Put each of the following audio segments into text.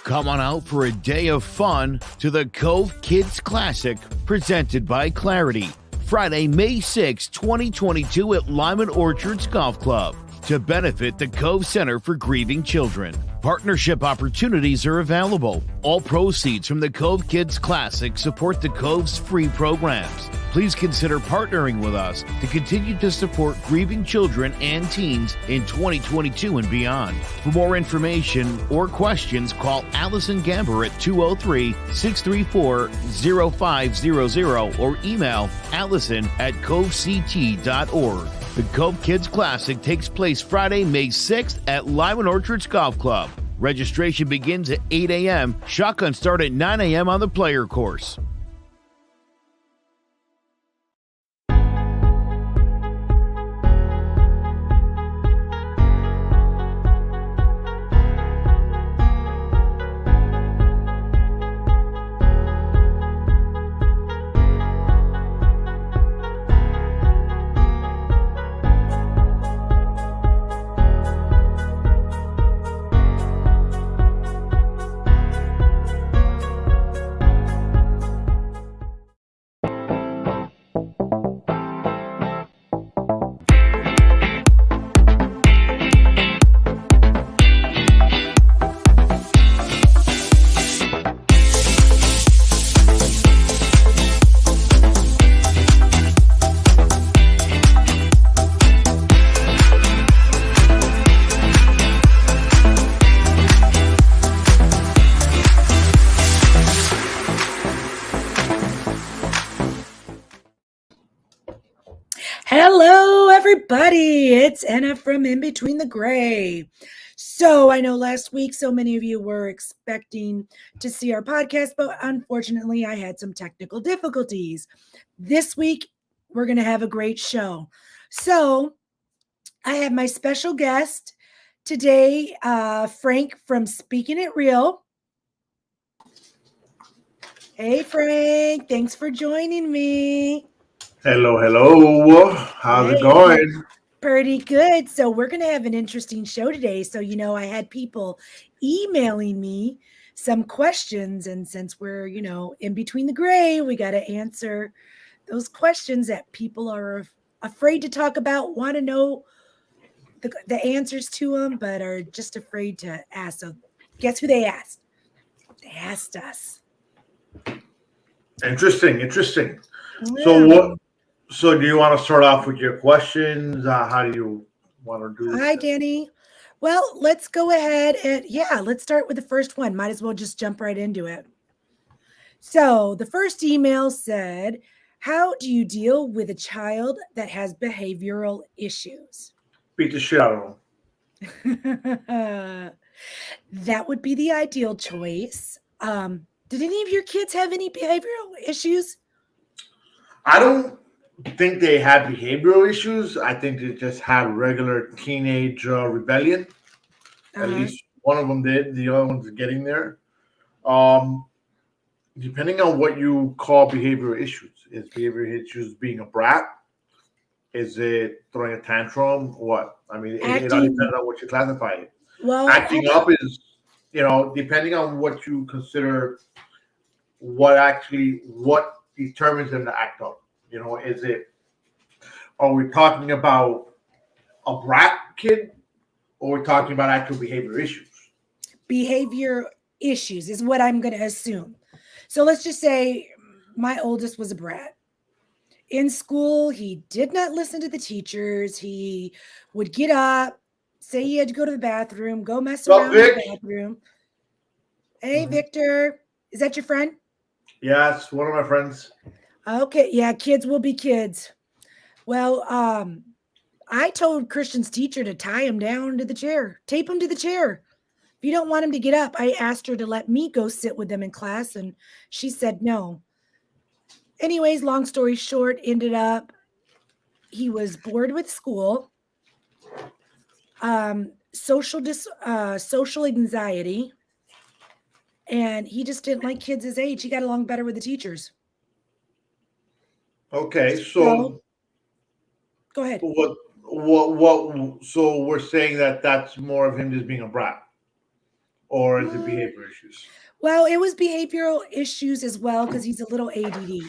Come on out for a day of fun to the Cove Kids Classic, presented by Clarity. Friday, May 6, 2022 at Lyman Orchards Golf Club to benefit the Cove Center for Grieving Children. Partnership opportunities are available. All proceeds from the Cove Kids Classic support the Cove's free programs. Please consider partnering with us to continue to support grieving children and teens in 2022 and beyond. For more information or questions, call Allison Gamber at 203-634-0500 or email allison@covect.org. The Cove Kids Classic takes place Friday, May 6th at Lyman Orchards Golf Club. Registration begins at 8 a.m. Shotgun start at 9 a.m. on the player course. Hello, everybody. It's Anna from In Between the Gray. So I know last week so many of you were expecting to see our podcast, but unfortunately I had some technical difficulties. This week, we're going to have a great show. So I have my special guest today, Frank from Speaking It Real. Hey, Frank. Thanks for joining me. Hello. How's it going? Pretty good. So we're going to have an interesting show today. So, I had people emailing me some questions. And since we're, in between the gray, we got to answer those questions that people are afraid to talk about, want to know the answers to them, but are just afraid to ask. So guess who they asked? They asked us. Interesting. Yeah. So do you want to start off with your questions? How do you want to do this? Hi, Danny. Well, let's go ahead and let's start with the first one. Might as well just jump right into it. So the first email said, how do you deal with a child that has behavioral issues? Beat the shit out of them. That would be the ideal choice. Did any of your kids have any behavioral issues? I don't think they had behavioral issues. I think they just had regular teenage rebellion. At least one of them did. The other one's getting there. Depending on what you call behavioral issues. Is behavioral issues being a brat? Is it throwing a tantrum? What? I mean, it all depends on what you classify it. Well, acting up is, depending on what you consider, what determines them to act up. Are we talking about a brat kid, or are we talking about actual behavior issues? Behavior issues is what I'm going to assume. So let's just say my oldest was a brat. In school, he did not listen to the teachers. He would get up, say he had to go to the bathroom, go mess around in the bathroom. Hey, Victor, is that your friend? Yes, one of my friends. Okay, yeah, kids will be kids. Well, I told Christian's teacher to tie him down to the chair, tape him to the chair. If you don't want him to get up, I asked her to let me go sit with them in class, and she said no. Anyways, long story short, ended up he was bored with school, social anxiety, and he just didn't like kids his age. He got along better with the teachers. Okay, so go ahead. What? So we're saying that that's more of him just being a brat. or is it behavior issues? Well, it was behavioral issues as well because he's a little ADD.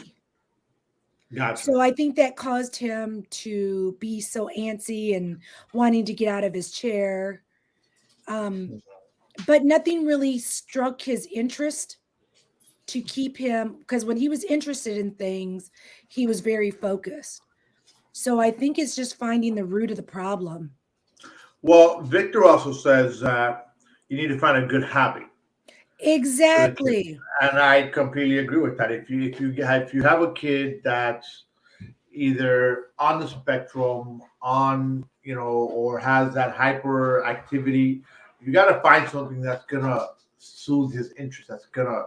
Gotcha. So I think that caused him to be so antsy and wanting to get out of his chair. But nothing really struck his interest to keep him, because when he was interested in things, he was very focused. So I think it's just finding the root of the problem. Well, Victor also says that you need to find a good habit. Exactly. And I completely agree with that. If you have a kid that's either on the spectrum, or has that hyperactivity, you got to find something that's gonna soothe his interest. That's gonna,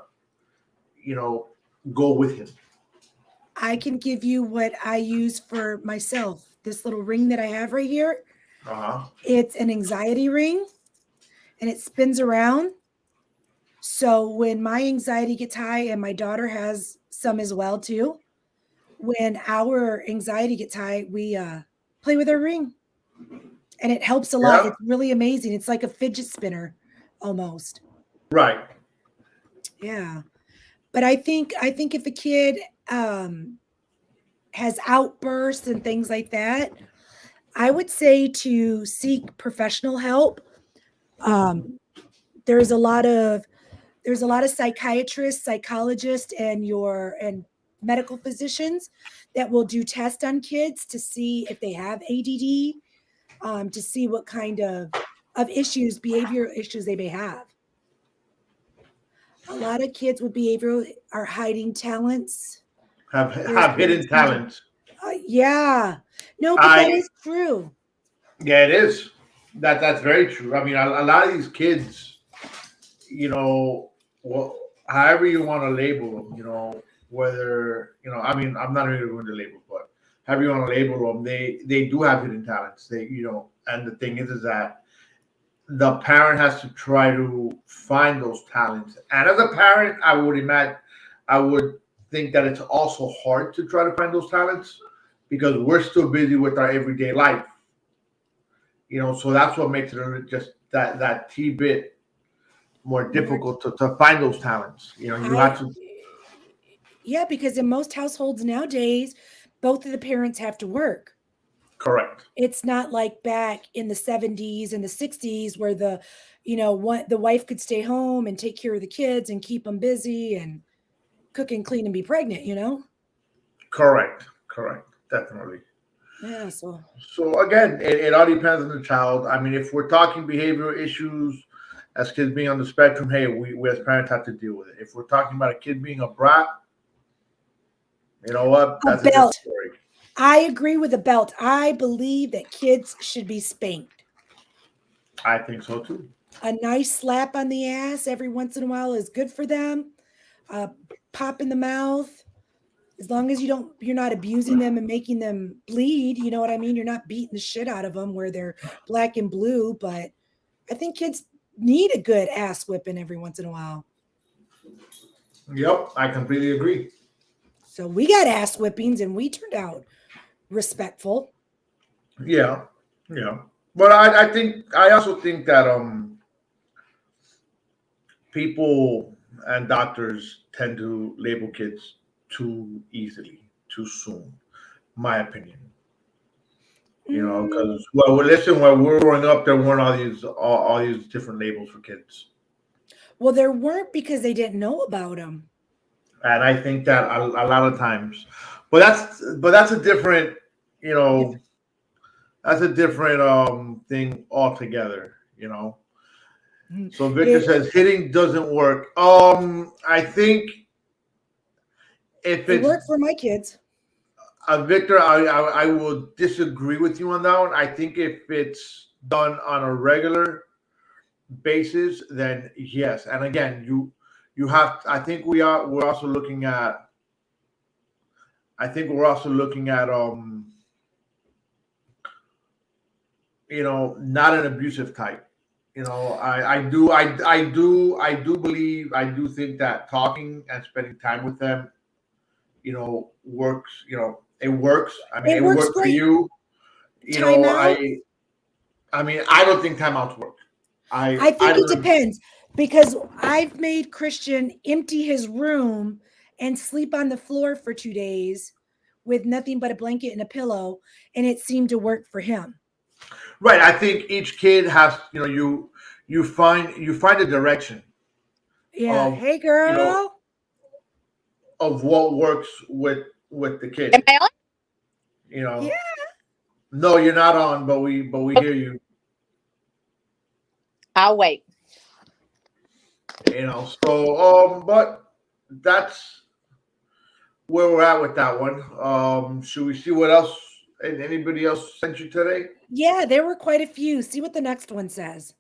go with him. I can give you what I use for myself. This little ring that I have right here, it's an anxiety ring and it spins around. So when my anxiety gets high, and my daughter has some as well too, when our anxiety gets high, we play with our ring, and it helps a lot. Yeah. It's really amazing. It's like a fidget spinner almost. Right. Yeah. But I think if a kid has outbursts and things like that, I would say to seek professional help. There's a lot of psychiatrists, psychologists, and medical physicians that will do tests on kids to see if they have ADD, to see what kind of behavioral issues they may have. A lot of kids with behavioral are hiding talents. Have hidden talents. Yeah. No, but that is true. Yeah, it is. That's very true. I mean, a lot of these kids, however you want to label them, whether, I mean, I'm not even going to label, but however you want to label them, they do have hidden talents. And the thing is that the parent has to try to find those talents. And as a parent, I would think that it's also hard to try to find those talents because we're still busy with our everyday life. So that's what makes it just that bit more difficult to find those talents. You have to. Yeah, because in most households nowadays, both of the parents have to work. Correct. It's not like back in the 70s and the 60s where the wife could stay home and take care of the kids and keep them busy and cook and clean and be pregnant, Correct. Definitely. Yeah. So again, it all depends on the child. I mean, if we're talking behavioral issues as kids being on the spectrum, hey, we as parents have to deal with it. If we're talking about a kid being a brat, you know what? That's a different story. I agree with the belt. I believe that kids should be spanked. I think so too. A nice slap on the ass every once in a while is good for them. Pop in the mouth. As long as you're not abusing them and making them bleed, you know what I mean? You're not beating the shit out of them where they're black and blue. But I think kids need a good ass whipping every once in a while. Yep, I completely agree. So we got ass whippings and we turned out respectful. Yeah. But I also think that people and doctors tend to label kids too easily, too soon, my opinion. Because when we were growing up, there weren't all these different labels for kids. Well, there weren't because they didn't know about them. And I think that a lot of times, but that's a different, that's a different thing altogether. So Victor says hitting doesn't work. I think if it worked for my kids. Victor, I will disagree with you on that one. I think if it's done on a regular basis, then yes. And again, you have. I think we're also looking at. Not an abusive type. I do think that talking and spending time with them, works. It works. I mean, it works for you. Timeout? I mean, I don't think timeouts work. I think it depends. because I've made Christian empty his room and sleep on the floor for 2 days with nothing but a blanket and a pillow, and it seemed to work for him. Right. I think each kid has, you find a direction Yeah. of, Hey, you know, girl. of what works with the Am kid. I on? You Yeah. know, no, you're not on, but we hear you. I'll wait. But that's where we're at with that one. Should we see what else? Anybody else sent you today? Yeah, there were quite a few. See what the next one says.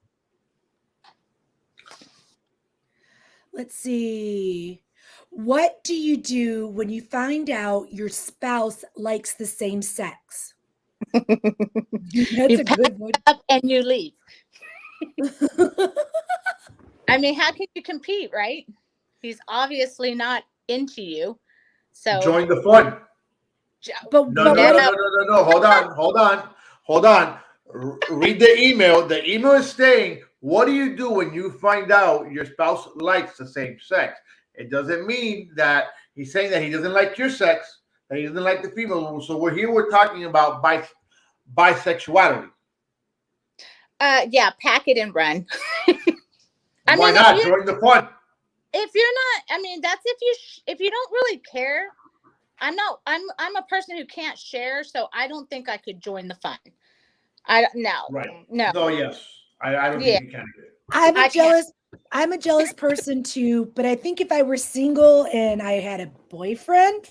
Let's see. What do you do when you find out your spouse likes the same sex? That's You a pack good one. up and you leave. I mean, how can you compete, right? He's obviously not into you. So, Join the fun. But No, but no, what no, if no, no, no, no. Hold on. Read the email. The email is saying, "What do you do when you find out your spouse likes the same sex?" It doesn't mean that he's saying that he doesn't like your sex, that he doesn't like the female. So we're talking about bisexuality. yeah, pack it and run. I Why mean, not join the fun? if you're not, I mean, that's if you don't really care. I'm a person who can't share, so I don't think I could join the fun. I no, Right. no, No, yes. I don't yeah, think you can do it. I'm a I can't. jealous person too, but I think if I were single and I had a boyfriend,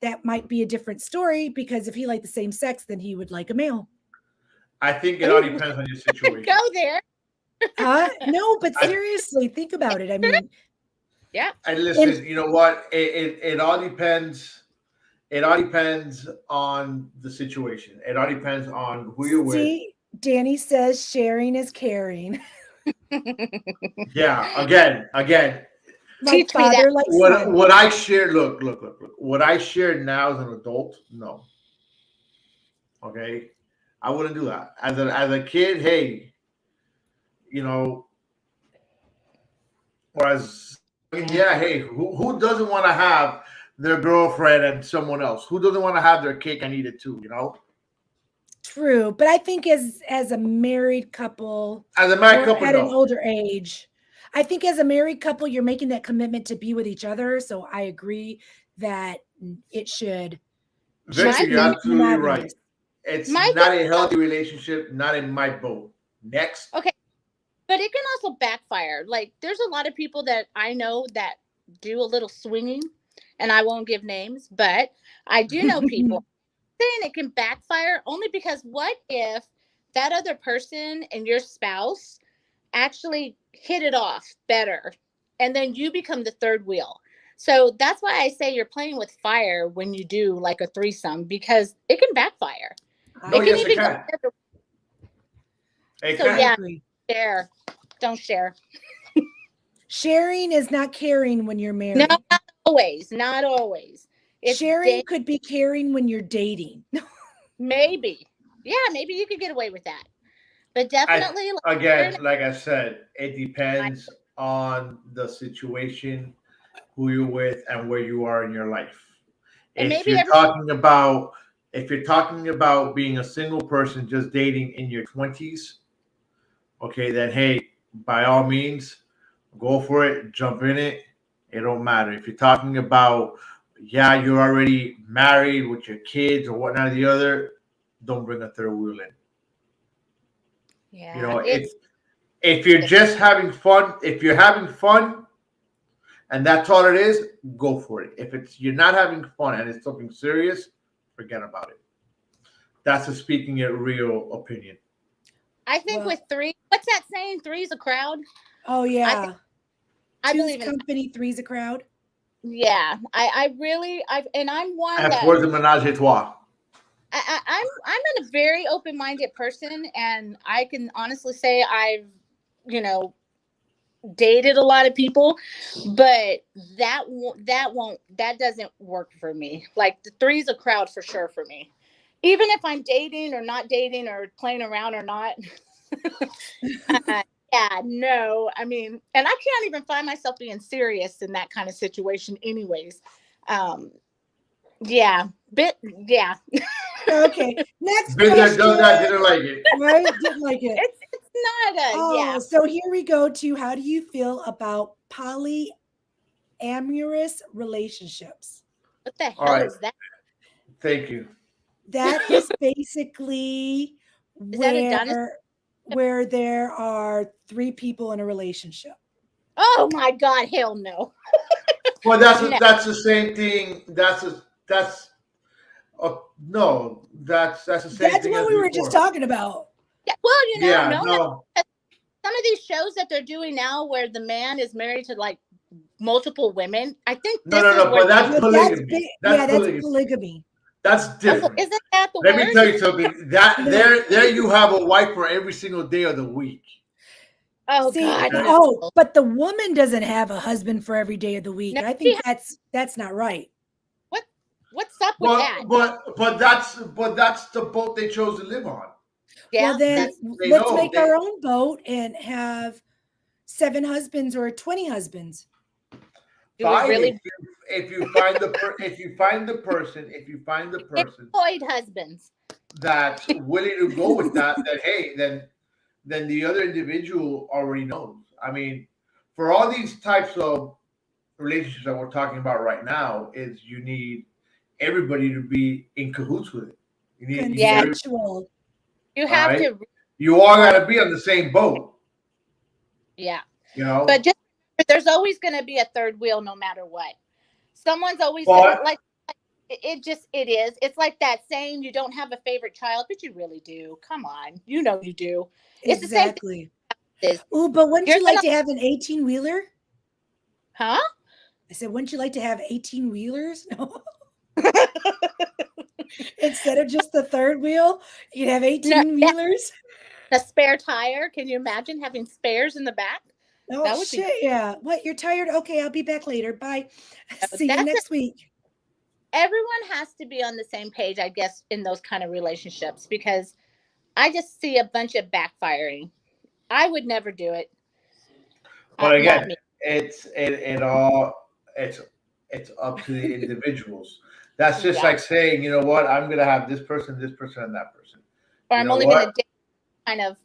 that might be a different story because if he liked the same sex, then he would like a male. I think it all Ooh, depends on your go situation. there. No, but I, seriously, think about it. I mean, Yeah, I and listen, you know what? It all depends. It all depends on the situation. It all depends on who you're with. see, Danny says sharing is caring. Yeah, again. Like teach me that. father, like What son. what I share, look. What I share now as an adult, no. Okay. I wouldn't do that. As a kid, hey, you know, or as yeah, hey, who doesn't want to have their girlfriend and someone else? Who doesn't want to have their cake and eat it too? True, but I think as a married couple As a married or couple, at an no. older age, I think as a married couple, you're making that commitment to be with each other. So I agree that it should Victor, just My you're be absolutely right. monogamous. It's my not thing a about healthy relationship, not in my boat. Next. okay, but it can also backfire. Like, there's a lot of people that I know that do a little swinging, and I won't give names, but I do know people saying it can backfire only because what if that other person and your spouse actually hit it off better and then you become the third wheel? So that's why I say you're playing with fire when you do like a threesome, because it can backfire. No, It can yes, it even go can. the other. It So I can. yeah, agree. share. Don't share. Sharing is not caring when you're No, married. not always. Not always. It's Sharing could be caring when you're dating. maybe. Yeah, maybe you could get away with that. But I definitely, like, you're in again, like I said, it a- depends on the situation, who you're with, and where you are in your life. and If maybe you're every talking about if you're talking about being a single person just dating in your 20s, okay, then hey, by all means, go for it, jump in it. It don't matter. If you're talking about, yeah, you're already married with your kids or whatnot or the other, don't bring a third wheel in. You yeah, know, it's if you're just having fun, if you're having fun and that's all it is, go for it. If it's you're not having fun and it's something serious, forget about it. That's a speaking it real opinion. I think Well, with three, what's that saying? Three's a crowd. oh I think yeah. I Two's believe in that. company, three's a crowd. Yeah, I really and I'm one And that for the menage a trois. I'm a very open minded person, and I can honestly say I've you know dated a lot of people, but that doesn't work for me. Like, the three's a crowd for sure for me. Even if I'm dating or not dating or playing around or not, Yeah, no. I mean, and I can't even find myself being serious in that kind of situation anyways. Um, yeah, yeah. Okay. Next Been there, done that, question. didn't like it. Right? Didn't like it. It's not a Oh, yeah. so here we go to how do you feel about polyamorous relationships? What the All hell right. is that? Thank you. That is basically Is that a dinosaur? where there are three people in a relationship. Oh my god, hell no. Well, No. that's the same thing. No, that's the same That's thing what as we were just before. talking about. Yeah, well, Yeah, no, no, some of these shows that they're doing now where the man is married to like multiple women, I think this is no. where But that's But that's polygamy. big. That's Yeah, that's polygamy. polygamy. That's different. isn't that the Let me word? tell you something. That No. there you have a wife for every single day of the week. Oh See, god, Okay? no. but the woman doesn't have a husband for every day of the week. No, I think that's not right. what what's up with that? But that's the boat they chose to live on. Well, Yeah, then that's They let's know make they our own boat and have 7 husbands or 20 husbands. do we fine really if you find if you find the person employed husbands? that's willing to go with that, then hey, then the other individual already knows. I mean, for all these types of relationships that we're talking about right now, is you need everybody to be in cahoots with it. You need Yeah, Consensual. you all have right. to You all got to be on the same boat. yeah. You know. But just there's always going to be a third wheel no matter what. Someone's always going to But like it is. It's like that saying you don't have a favorite child, but you really do. Come on. You know you do. It's the same thing Exactly. as Ooh, but wouldn't you're you like going to have an 18-wheeler? huh? I said, wouldn't you like to have 18-wheelers? No. Instead of just the third wheel, you'd have No, 18-wheelers. a spare tire. Can you imagine having spares in the back? Oh That would be shit, yeah. What, you're tired? Okay, I'll be back later. Bye. See you that's next week. everyone has to be on the same page, I guess, in those kind of relationships because I just see a bunch of backfiring. I would never do it. but Not again, me. it's up to the individuals. That's just Yeah. like saying, you know what, I'm gonna have this person, and that person. Or You I'm know only going what? to date kind of,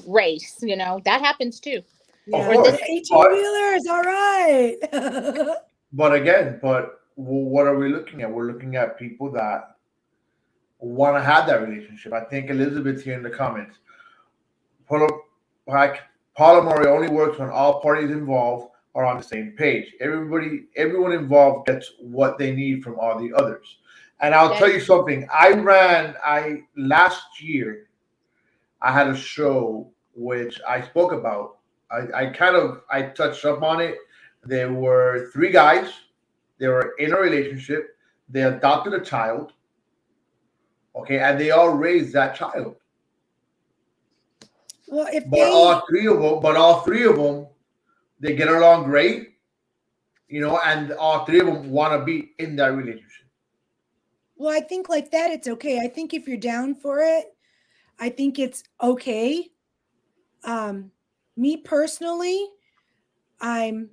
race, that happens too. Of Yeah, Or this course, 18-wheelers. All right. but what are we looking at? We're looking at people that want to have that relationship. I think Elizabeth's here in the comments. Like polyamory only works when all parties involved are on the same page. Everyone involved gets what they need from all the others. And I'll that tell is you something. I last year I had a show which I spoke about. I touched up on it. There were three guys. They were in a relationship. They adopted a child. Okay, and they all raised that child. Well, if But all three of them, they get along great, and all three of them want to be in that relationship. I think like that, it's okay. I think if you're down for it, I think it's okay. Me personally, I'm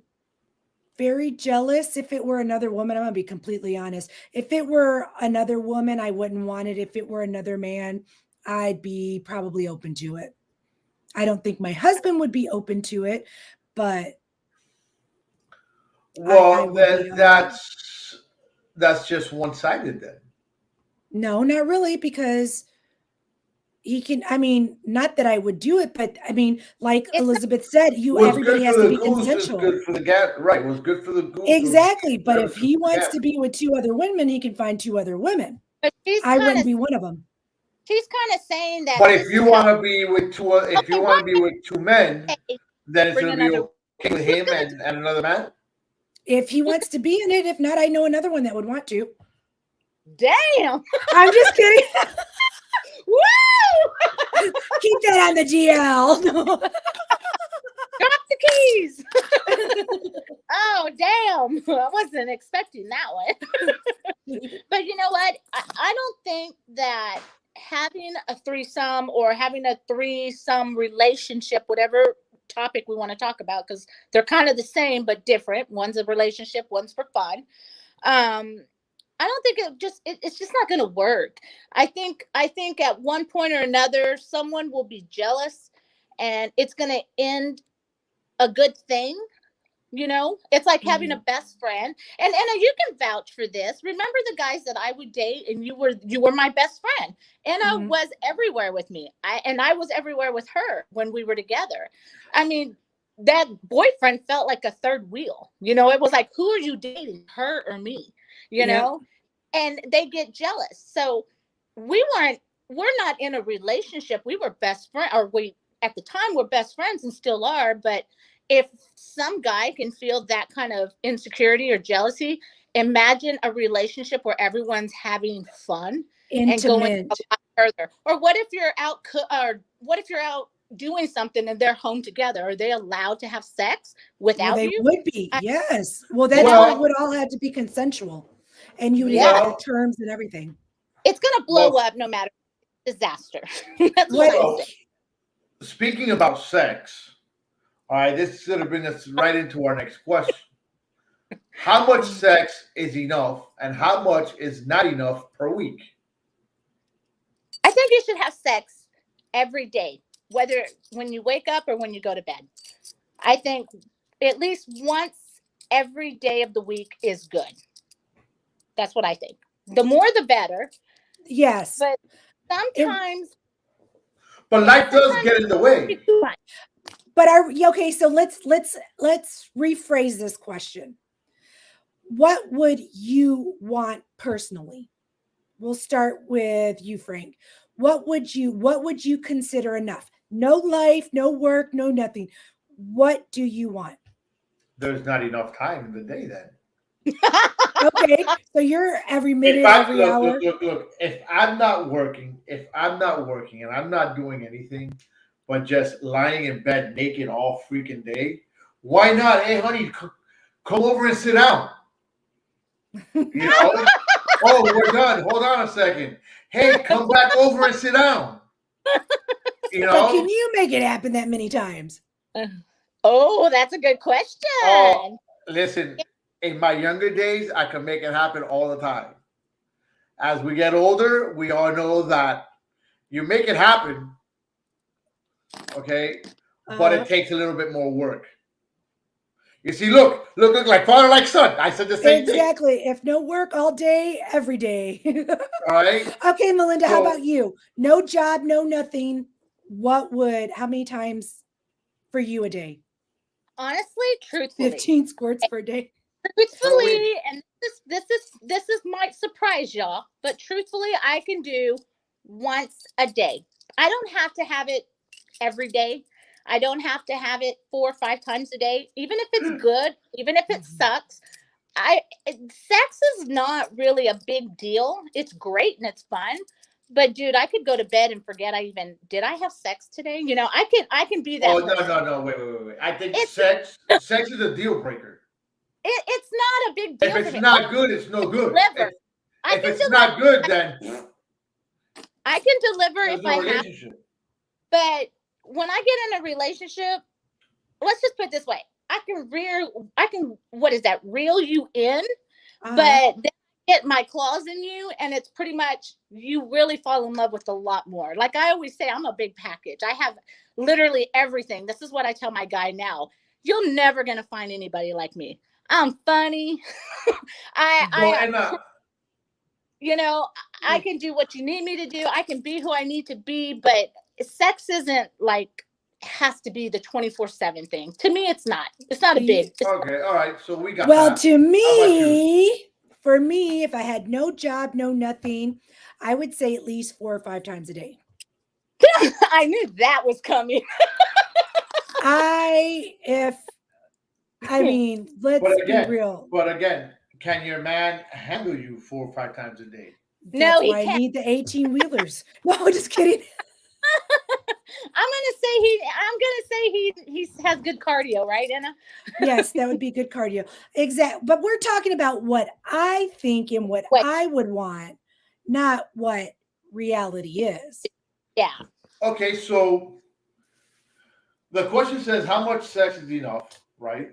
very jealous. If it were another woman, I'm gonna be completely honest. If it were another woman, I wouldn't want it. If it were another man, I'd be probably open to it. I don't think my husband would be open to it, but I Well, would then be all right. that's just one sided. Then No, not really, because he can, I mean, not that I would do it, but I mean, like it's not Elizabeth said, what's everybody good for has to the be goose is consensual. good for the gat. Right? What's good for the goose Exactly. But is if he good for the wants gander. to be with 2 other women, he can find 2 other women. but she's I kind wouldn't of be one of them. saying that But this if you is want how to be with if you okay, want to be with two men, okay, then it's bring going to be another okay with him and another man. If he wants to be in it, if not, I know another one that would want to. damn. I'm just kidding. Woo! Keep that on the GL. Drop the keys. Oh, damn. I wasn't expecting that one. But you know what? I don't think that having a threesome or having a threesome relationship, whatever topic we want to talk about, because they're kind of the same but different. One's a relationship, one's for fun. I don't think it's just not going to work. I think at one point or another, someone will be jealous, and it's going to end a good thing. It's like having a best friend, and you can vouch for this. Remember the guys that I would date, and you were my best friend. Anna was everywhere with me. I was everywhere with her when we were together. I mean, that boyfriend felt like a third wheel. It was like, who are you dating, her or me? And they get jealous. So we're not in a relationship. We were best friends, or we at the time were best friends and still are. But if some guy can feel that kind of insecurity or jealousy, imagine a relationship where everyone's having fun and going a lot further. Or what if you're out doing something and they're home together? Are they allowed to have sex without you? They would be, yes. Well, that would all have to be consensual, and you would have terms and everything. It's gonna blow up no matter disaster. That's what I say. Speaking about sex, all right, this is gonna bring us right into our next question. How much sex is enough, and how much is not enough per week? I think you should have sex every day, whether when you wake up or when you go to bed. I think at least once every day of the week is good. That's what I think. The more, the better. Yes. But sometimes. But life does get in the way. But okay, so let's rephrase this question. What would you want personally? We'll start with you, Frank. What would you consider enough? No life, no work, no nothing. What do you want? There's not enough time in the day then. Okay, so you're every minute, every hour. Look. If I'm not working and I'm not doing anything but just lying in bed naked all freaking day, why not? Hey, honey, come over and sit down. Oh, we're done. Hold on a second. Hey, come back over and sit down. But can you make it happen that many times? Oh, that's a good question. Oh, listen. In my younger days, I could make it happen all the time. As we get older, we all know that you make it happen, okay? But it takes a little bit more work. You see, look like father, like son. I said the same thing. Exactly. If no work all day, every day. All right. Okay, Melinda, how about you? No job, no nothing. How many times for you a day? Honestly, truthfully. 15 squirts per day. Truthfully, and this might surprise y'all, but truthfully, I can do once a day. I don't have to have it every day. I don't have to have it 4 or 5 times a day. Even if it's good, even if it sucks, sex is not really a big deal. It's great and it's fun. But dude, I could go to bed and forget did I have sex today? I can be that. Oh, no, wait. I think sex is a deal breaker. It's not a big deal. If it's not good, it's no good. If it's not good, then I can deliver if I have. But when I get in a relationship, let's just put it this way: I can reel you in, but then I get my claws in you, and it's pretty much you really fall in love with a lot more. Like I always say, I'm a big package. I have literally everything. This is what I tell my guy now: you're never gonna find anybody like me. I'm funny. I can do what you need me to do. I can be who I need to be, but sex isn't like has to be the 24/7 thing. To me, it's not. It's not a big. Okay, all right. So we got. Well, to me, for me, if I had no job, no nothing, I would say at least 4 or 5 times a day. I knew that was coming. Let's be real. But again, can your man handle you 4 or 5 times a day? That's why I need the 18-wheelers. No, just kidding. I'm gonna say he has good cardio, right, Anna? Yes, that would be good cardio. Exactly. But we're talking about what I think and what I would want, not what reality is. Yeah. Okay, so The question says how much sex is enough, right?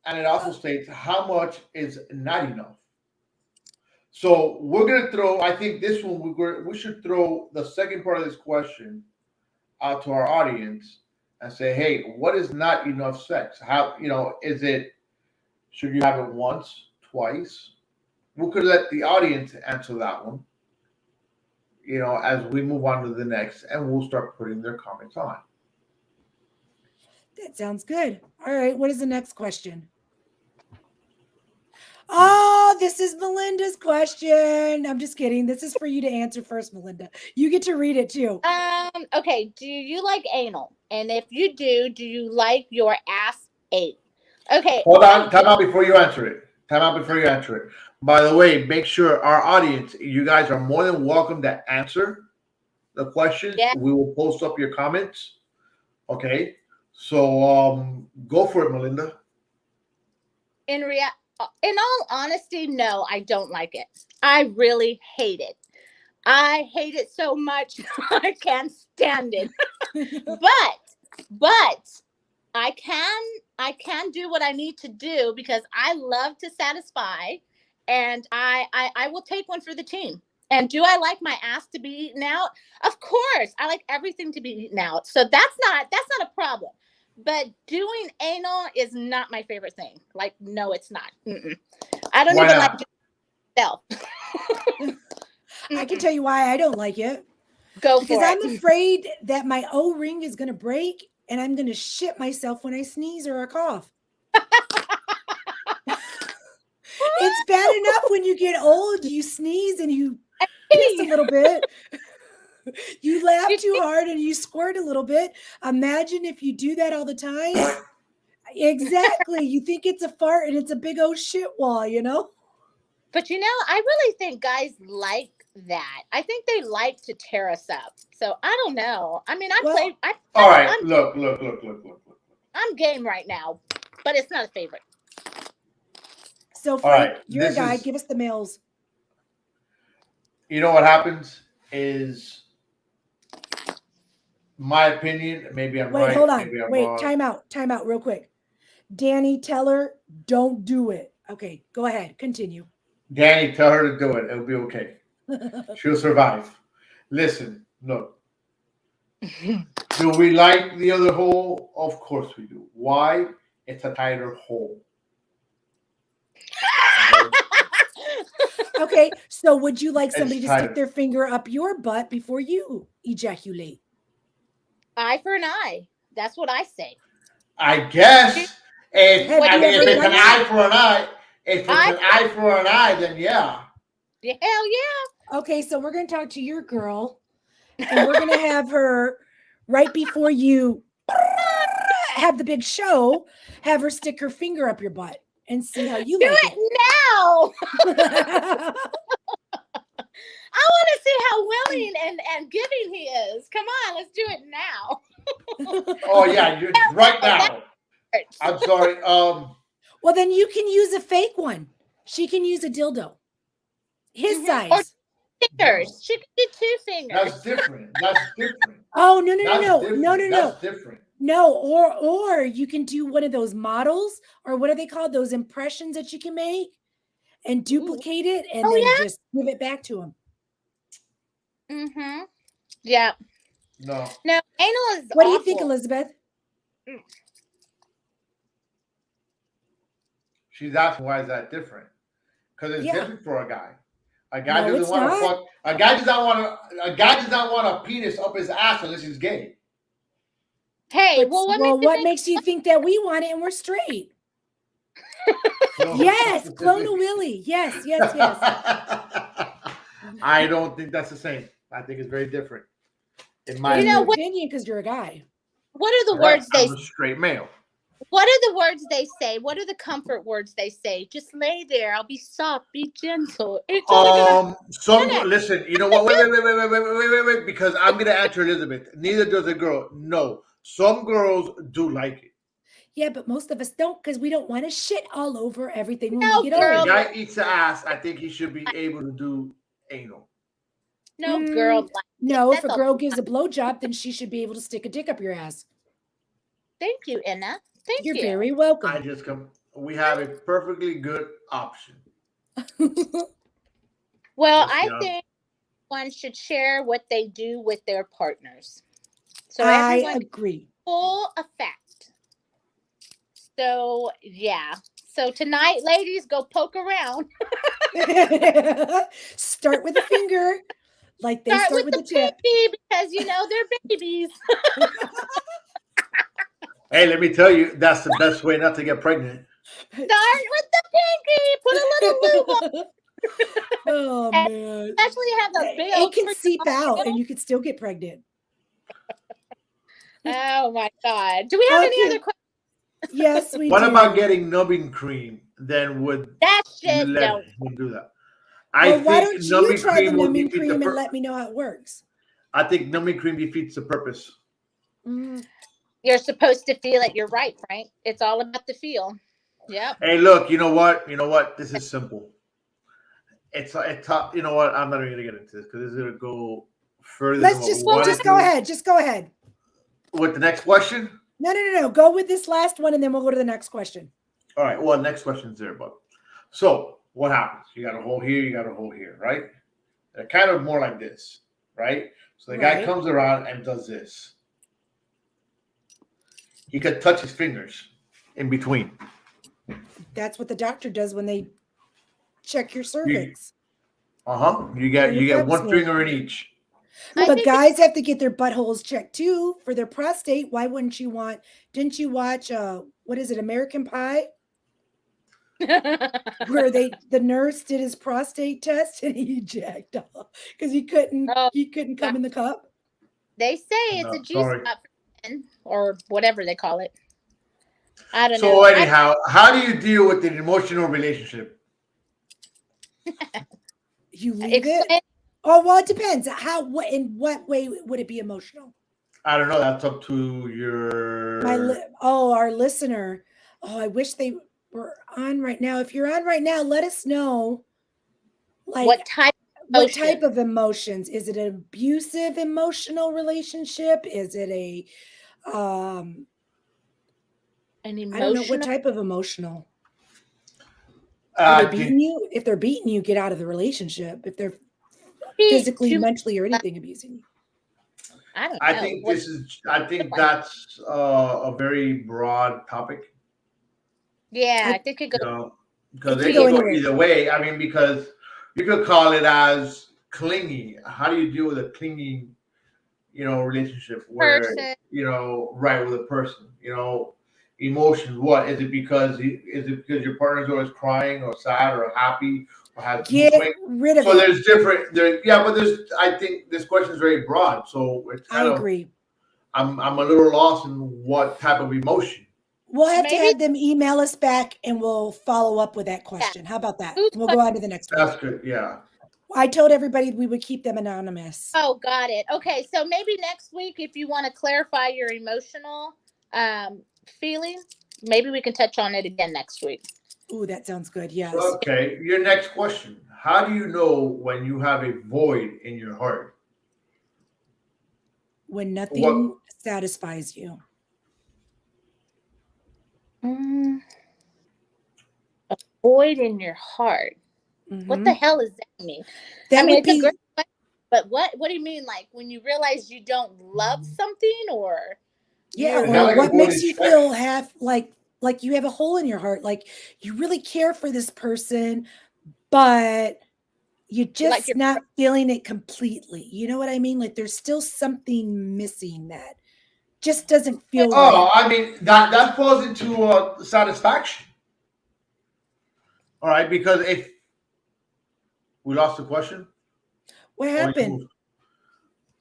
And it also states how much is not enough. So we're gonna throw. I think this one we should throw the second part of this question out to our audience and say, hey, what is not enough sex? How is it? Should you have it once, twice? We could let the audience answer that one. As we move on to the next, and we'll start putting their comments on. That sounds good. All right. What is the next question? Oh, this is Melinda's question. I'm just kidding. This is for you to answer first, Melinda. You get to read it too. Okay. Do you like anal? And if you do you like your ass ate? Okay. Hold on. Time out before you answer it. Time out before you answer it. By the way, make sure our audience, you guys are more than welcome to answer the questions. Yeah. We will post up your comments. Okay. So go for it, Melinda. In all honesty, no, I don't like it. I really hate it. I hate it so much. I can't stand it. but I can do what I need to do because I love to satisfy, and I will take one for the team. And do I like my ass to be eaten out? Of course, I like everything to be eaten out. So that's not a problem. But doing anal is not my favorite thing. Like, no, it's not. Mm-mm. I don't Why even not? like doing it myself. I can tell you why I don't like it. Go Because for I'm it. afraid that my O-ring is going to break and I'm going to shit myself when I sneeze or I cough. It's bad enough when you get old, you sneeze and you piss a little bit. You laugh too hard and you squirt a little bit. Imagine if you do that all the time. Exactly. You think it's a fart and it's a big old shit wall, But I really think guys like that. I think they like to tear us up. So I don't know. I mean, All right. Look. I'm game right now, but it's not a favorite. So Frank, right, you're a guy. Give us the males. You know what happens is, my opinion. Maybe I'm right. Wait, hold on. Maybe I'm Wait, wrong. time out real quick. Danny, tell her, don't do it. Okay, go ahead. Continue. Danny, tell her to do it. It'll be okay. She'll survive. Listen, look. Do we like the other hole? Of course we do. Why? It's a tighter hole. Okay, so would you like somebody It's to stick tighter. their finger up your butt before you ejaculate? Eye for an eye. That's what I say. I guess if Have you if ever it's an done that? eye for an eye, then yeah. Hell yeah. Okay, so we're going to talk to your girl, and we're going to have her right before you have the big show, have her stick her finger up your butt and see how you Do like it now. it. I want to see how willing and giving he is. Come on, let's do it now. Oh yeah, you're right now. I'm sorry. Well, then you can use a fake one. She can use a dildo. His size. Or fingers. She can do 2 fingers. That's different. That's different. Oh, no. That's different. No, or you can do one of those models, or what are they called? Those impressions that you can make and duplicate it and then just give it back to them. Mm-hmm. Yeah. No, anal is What do you think, Elizabeth? She's asking why is that different? Because it's different for a guy. A guy No, doesn't it's want to not. fuck. A guy does not want to. A guy does not want a penis up his ass unless he's gay. Hey, what makes you think that we want it and we're straight? Yes, clone a Willie. Yes. I don't think that's the same. I think it's very different. In my opinion, because you're a guy. What are the words they I'm a straight male. What are the words they say? What are the comfort words they say? Just lay there. I'll be soft. Be gentle. It's Listen. You know what? Wait. Because I'm gonna answer Elizabeth. Neither does a girl. No, some girls do like it. Yeah, but most of us don't because we don't want to shit all over everything when No, we get girl. old. If a guy eats the ass, I think he should be able to do anal. No, girl. No, if a girl gives a blowjob, then she should be able to stick a dick up your ass. Thank you, Anna. Thank You're you. very welcome. We have a perfectly good option. Well, Just, I think one should share what they do with their partners. So I everyone agree. full effect. So yeah. So tonight, ladies, go poke around. Start with a finger, like they start with the tip. pinky because they're babies. hey, let me tell you, that's the best way not to get pregnant. Start with the pinky. Put a little lube on. Oh And man. especially have a big It can old seep out and you can still get pregnant. Oh my God. Do we have any other questions? Yes, we What do. about getting numbing cream? Then would That you shit let don't. him do that? Well, why don't you numbing try the cream will numbing defeat cream the and let me know how it works? I think numbing cream defeats the purpose. Mm. You're supposed to feel it. You're right, Frank. It's all about the feel. Yep. Hey, look, you know what? This is simple. It's tough. You know what? I'm not even gonna get into this because it's gonna go further than what we want. Just go ahead. Just go ahead. With the next question? No. Go with this last one and then we'll go to the next question. All right. Well, next question's there, but so what happens? You got a hole here, you got a hole here, right? They're kind of more like this, right? So the guy comes around and does this. He could touch his fingers in between. That's what the doctor does when they check your cervix. You get one finger in each. But guys have to get their buttholes checked too for their prostate. Why wouldn't you want? Didn't you watch what is it, American Pie? Where the nurse did his prostate test and he jacked off because he couldn't come in the cup. They say it's a G spot for men or whatever they call it. I don't know. So anyhow, how do you deal with an emotional relationship? You leave it. Oh well, it depends. In what way would it be emotional? I don't know. That's up to your our listener. Oh, I wish they were on right now. If you're on right now, let us know. Like what type of emotions? Is it an abusive emotional relationship? Is it a an emotional? I don't know what type of emotional. Are they beating you? If they're beating you, get out of the relationship. If they're physically, mentally, or anything abusing you. I don't know. I think that's a very broad topic. Yeah, I think it goes. Because it can go either way. I mean, because you could call it as clingy. How do you deal with a clinging, relationship where right with a person? Emotions. What is it? Because your partner's always crying or sad or happy or has get rid of it. So there's different. I think this question is very broad. So it's I agree. I'm a little lost in what type of emotion. We'll have to have them email us back and we'll follow up with that question. How about that? We'll go on to the next one. That's good. Yeah. I told everybody we would keep them anonymous. Oh, got it. Okay. So maybe next week, if you want to clarify your emotional feeling, maybe we can touch on it again next week. Ooh, that sounds good. Yes. Okay. Your next question. How do you know when you have a void in your heart? When nothing satisfies you. A void in your heart. Mm-hmm. What the hell does that mean? It's a great question, but what do you mean? Like when you realize you don't love something, or or what makes you feel like you have a hole in your heart, like you really care for this person, but you're just not feeling it completely. You know what I mean? Like there's still something missing that just doesn't feel right. I mean, that falls into satisfaction. All right, because if we lost the question. What happened?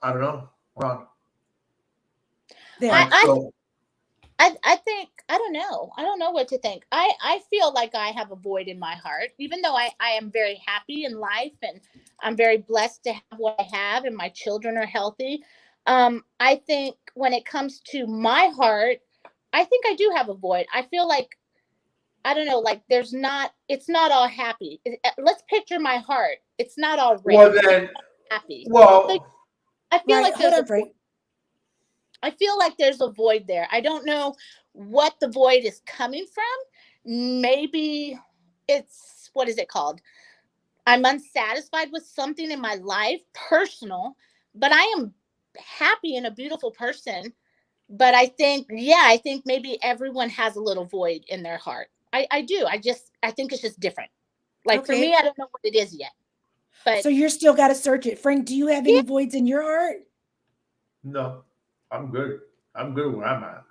I don't know. Hold on. I think, I don't know. I don't know what to think. I feel like I have a void in my heart, even though I am very happy in life and I'm very blessed to have what I have and my children are healthy. I think when it comes to my heart, I think I do have a void. I feel like, I don't know, like it's not all happy. Let's picture my heart. It's not all red. Well, then, happy. Well, so I feel like there's a void. I feel like there's a void there. I don't know what the void is coming from. Maybe it's, what is it called? I'm unsatisfied with something in my life, personal, but I am happy and a beautiful person. But I think, yeah, I think maybe everyone has a little void in their heart. I do. I think it's just different. Like for me, Okay. I don't know what it is yet. But So you're still got to search it. Frank, do you have yeah, any voids in your heart? No, I'm good. I'm good where I'm at.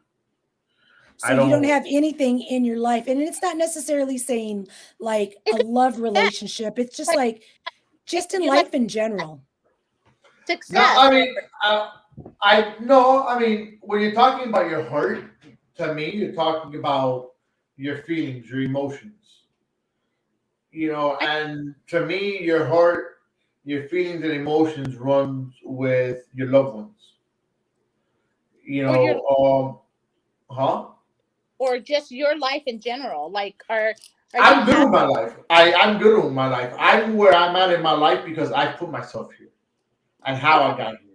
So I you don't don't. have anything in your life. And it's not necessarily saying like it a could love be that. relationship. It's just Like like, just in you like life in general. No, success or I no. I mean, when you're talking about your heart, to me, you're talking about your feelings, your emotions. I, And to me, your heart, your feelings and emotions runs with your loved ones. You or your know, huh? or just your life in general. Like are you I'm good with happy? my life. I'm good with my life. I'm where I'm at in my life because I put myself here and how Okay. I got here.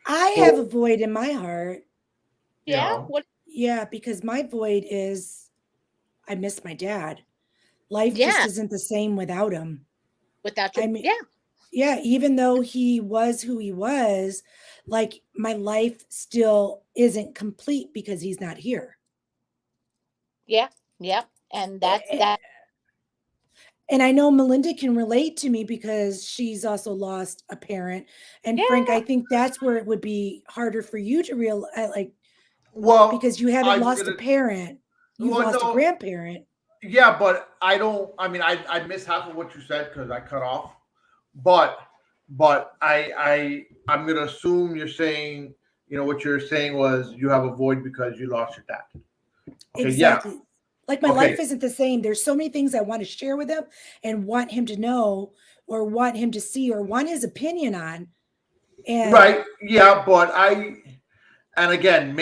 I have a So, void in my heart. you Yeah. know, What Yeah, because my void is I miss my dad. Life just yeah. isn't the same without him. Without your I mean, yeah. yeah, even though he was who he was, like my life still isn't complete because he's not here. Yeah. Yeah. And that's A- that. And I know Melinda can relate to me because she's also lost a parent. And Frank, I Yeah. think that's where it would be harder for you to real like well, because you haven't I'm lost a gonna. parent. You've Well, lost a no, grandparent. yeah, but I don't. I mean, I missed half of what you said because I cut off. But I'm gonna assume you're saying, what you're saying was you have a void because you lost your dad. Okay, yeah. Exactly. Like my Okay, life isn't the same. There's so many things I want to share with him and want him to know or want him to see or want his opinion on. And right, yeah, but and again,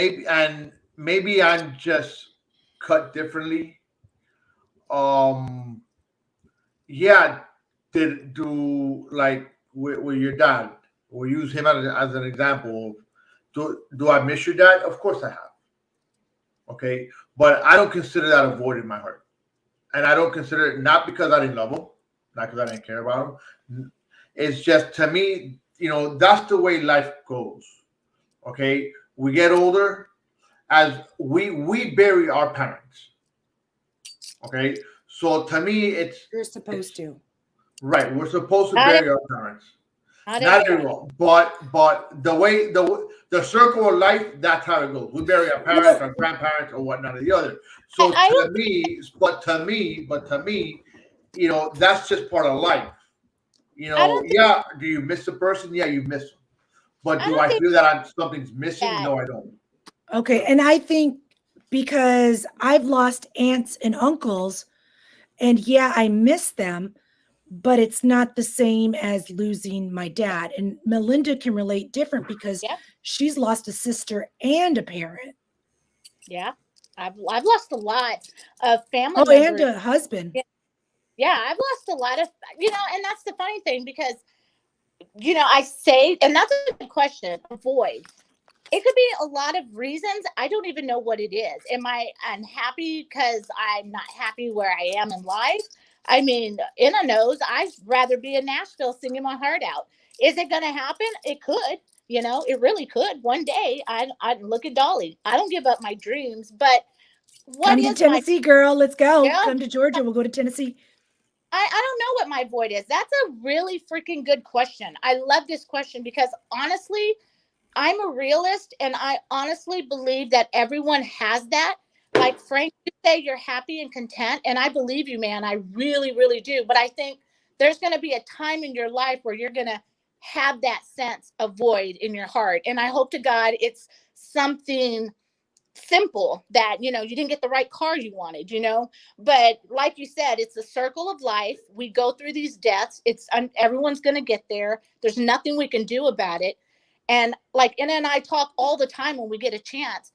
maybe I'm just cut differently. Um, yeah, did do like with your dad? We'll use him as an example. Do I miss your dad? Of course I have. Okay, but I don't consider that a void in my heart, and I don't consider it not because I didn't love him, not because I didn't care about him. It's just to me, that's the way life goes. Okay, we get older as we bury our parents. Okay, so to me, you're supposed it's to. right. We're supposed to Not bury our parents. not Not everyone. everyone, but the way the circle of life, that's how it goes. We bury our parents, Well, our grandparents, or whatnot or the other. So I to don't think me, but to me, that's just part of life. I don't think Yeah. Do you miss a person? Yeah, you miss them. But I do don't I think feel that something's missing? that No, I don't. okay. And I think because I've lost aunts and uncles, and yeah, I miss them, but it's not the same as losing my dad. And Melinda can relate different because yeah, she's lost a sister and a parent. yeah. I've lost a lot of family Oh, and members. a husband. Yeah, yeah, I've lost a lot of and that's the funny thing because I say, and that's a good question, avoid. It could be a lot of reasons. I don't even know what it is. Am I unhappy because I'm not happy where I am in life? I mean, Inna knows I'd rather be in Nashville singing my heart out. Is it going to happen? It could. It really could. One day, I look at Dolly. I don't give up my dreams, but what Come to is my Tennessee, girl. Let's go. yeah? Come to Georgia. We'll go to Tennessee. I don't know what my void is. That's a really freaking good question. I love this question because honestly, I'm a realist and I honestly believe that everyone has that. Like Frank, you say you're happy and content, and I believe you, man. I really, really do. But I think there's going to be a time in your life where you're going to have that sense of void in your heart. And I hope to God it's something simple that you didn't get the right car you wanted. But like you said, it's a circle of life. We go through these deaths. Everyone's going to get there. There's nothing we can do about it. And like Anna and I talk all the time when we get a chance.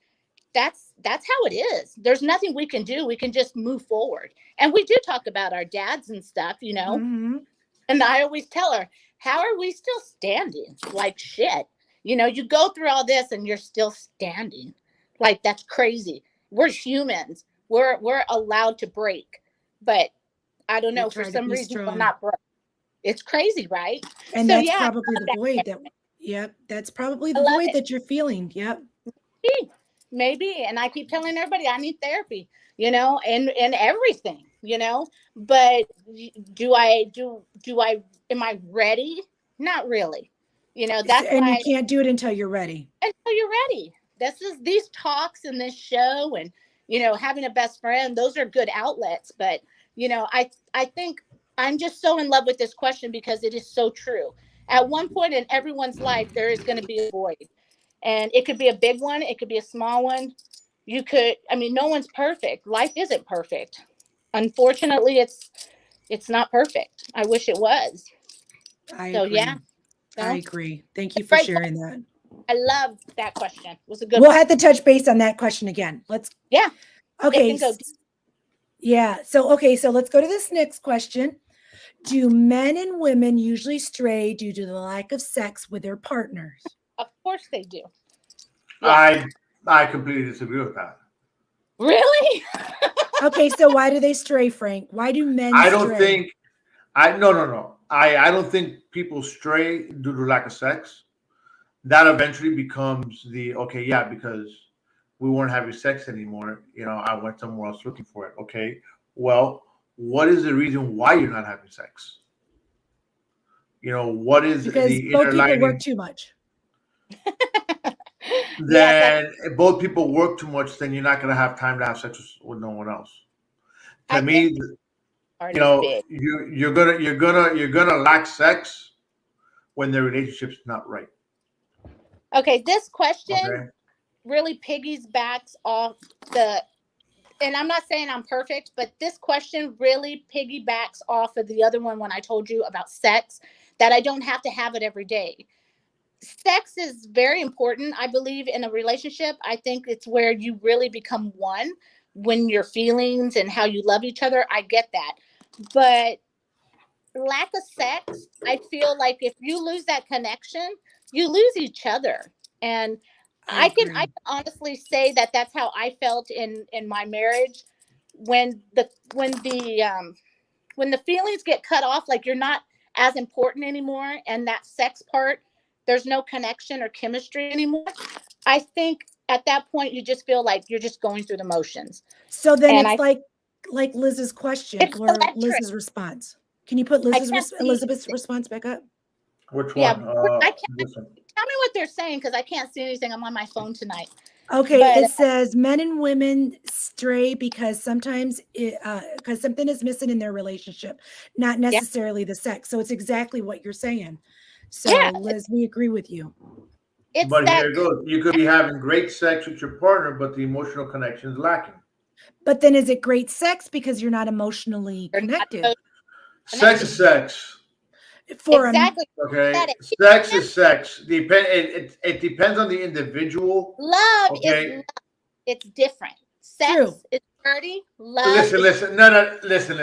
That's how it is. There's nothing we can do. We can just move forward. And we do talk about our dads and stuff. Hmm. And I always tell her, how are we still standing like shit? You go through all this and you're still standing. Like, that's crazy. We're humans. We're allowed to break. But I don't know, for try to some be reason we're strong. not broke. It's crazy, right? And So that's yeah, probably I love the that void question. yep, that's probably I the love void it. that you're feeling. Yep. Maybe. And I keep telling everybody I need therapy, and everything, but am I ready? Not really. That's And you why, can't do it until you're ready. until you're ready. This is these talks and this show, and having a best friend, those are good outlets. But I think I'm just so in love with this question because it is so true. At one point in everyone's life, there is going to be a void. And it could be a big one, it could be a small one. No one's perfect. Life isn't perfect. Unfortunately, it's not perfect. I wish it was. I So yeah. agree. I agree. Thank you for Great sharing that. I love that question. It was a good We'll one. have to touch base on that question again. Yeah. Okay. It can go deep. Yeah. So let's go to this next question. Do men and women usually stray due to the lack of sex with their partners? Of course they do. Yeah. I completely disagree with that. Really? Okay, so why do they stray, Frank? Why do men I don't stray? think no. I don't think people stray due to lack of sex. That eventually becomes because we weren't having sex anymore. I went somewhere else looking for it. Okay. Well, what is the reason why you're not having sex? What is Because the both inner people work lining? too much. Then if both people work too much, then you're not going to have time to have sex with no one else. To I me, think part is big. you're gonna lack sex when the relationship's not right. Okay, this question Okay. really piggybacks off and I'm not saying I'm perfect, but this question really piggybacks off of the other one when I told you about sex, that I don't have to have it every day. Sex is very important, I believe, in a relationship. I think it's where you really become one, when your feelings and how you love each other. I get that. But lack of sex, I feel like if you lose that connection, you lose each other. And I can honestly say that that's how I felt in my marriage, when the feelings get cut off, like you're not as important anymore, and that sex part, there's no connection or chemistry anymore. I think at that point you just feel like you're just going through the motions. So then And it's like Liz's question it's or electric. Liz's response. Can you put I can't see Elizabeth's response back up? Which yeah, one? I can't This one. tell me what they're saying because I can't see anything. I'm on my phone tonight. Okay, But it says men and women stray because sometimes because something is missing in their relationship, not yeah, necessarily the sex. So it's exactly what you're saying. So yeah, Liz, we agree with you. it's But that. here it goes. You could be having great sex with your partner, but the emotional connection is lacking. But then is it great sex because you're not emotionally You're not connected? Sex is sex. For exactly. Okay. It. Sex is sex. It depends on the individual. Love is Okay. love. It's different. Sex True. is dirty. Love is Listen. No. Listen.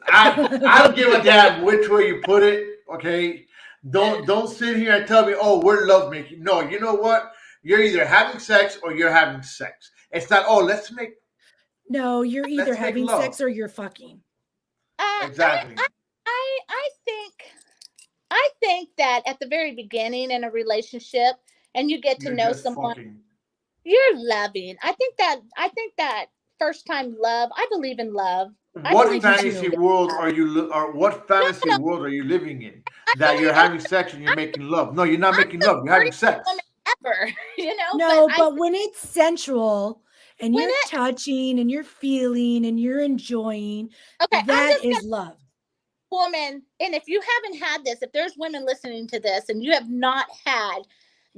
I don't give a damn which way you put it. Okay. Don't sit here and tell me, oh, we're lovemaking. No, you know what? You're either having sex or you're having sex. It's not, oh, No, you're either let's make having love. sex or you're fucking. Exactly. I think that at the very beginning in a relationship, and you get to You're know just someone, fucking. you're loving. I think that first time love. I believe in love. I What believe fantasy world are you or what fantasy no, world are you living in I that you're believe having sex and you're I'm, making love? No, you're not I'm making the love. You're having prettiest sex. woman ever. No, But but when it's sensual and when you're it touching and you're feeling and you're enjoying, okay, I'm that just is love. woman, and if you haven't had this, if there's women listening to this and you have not had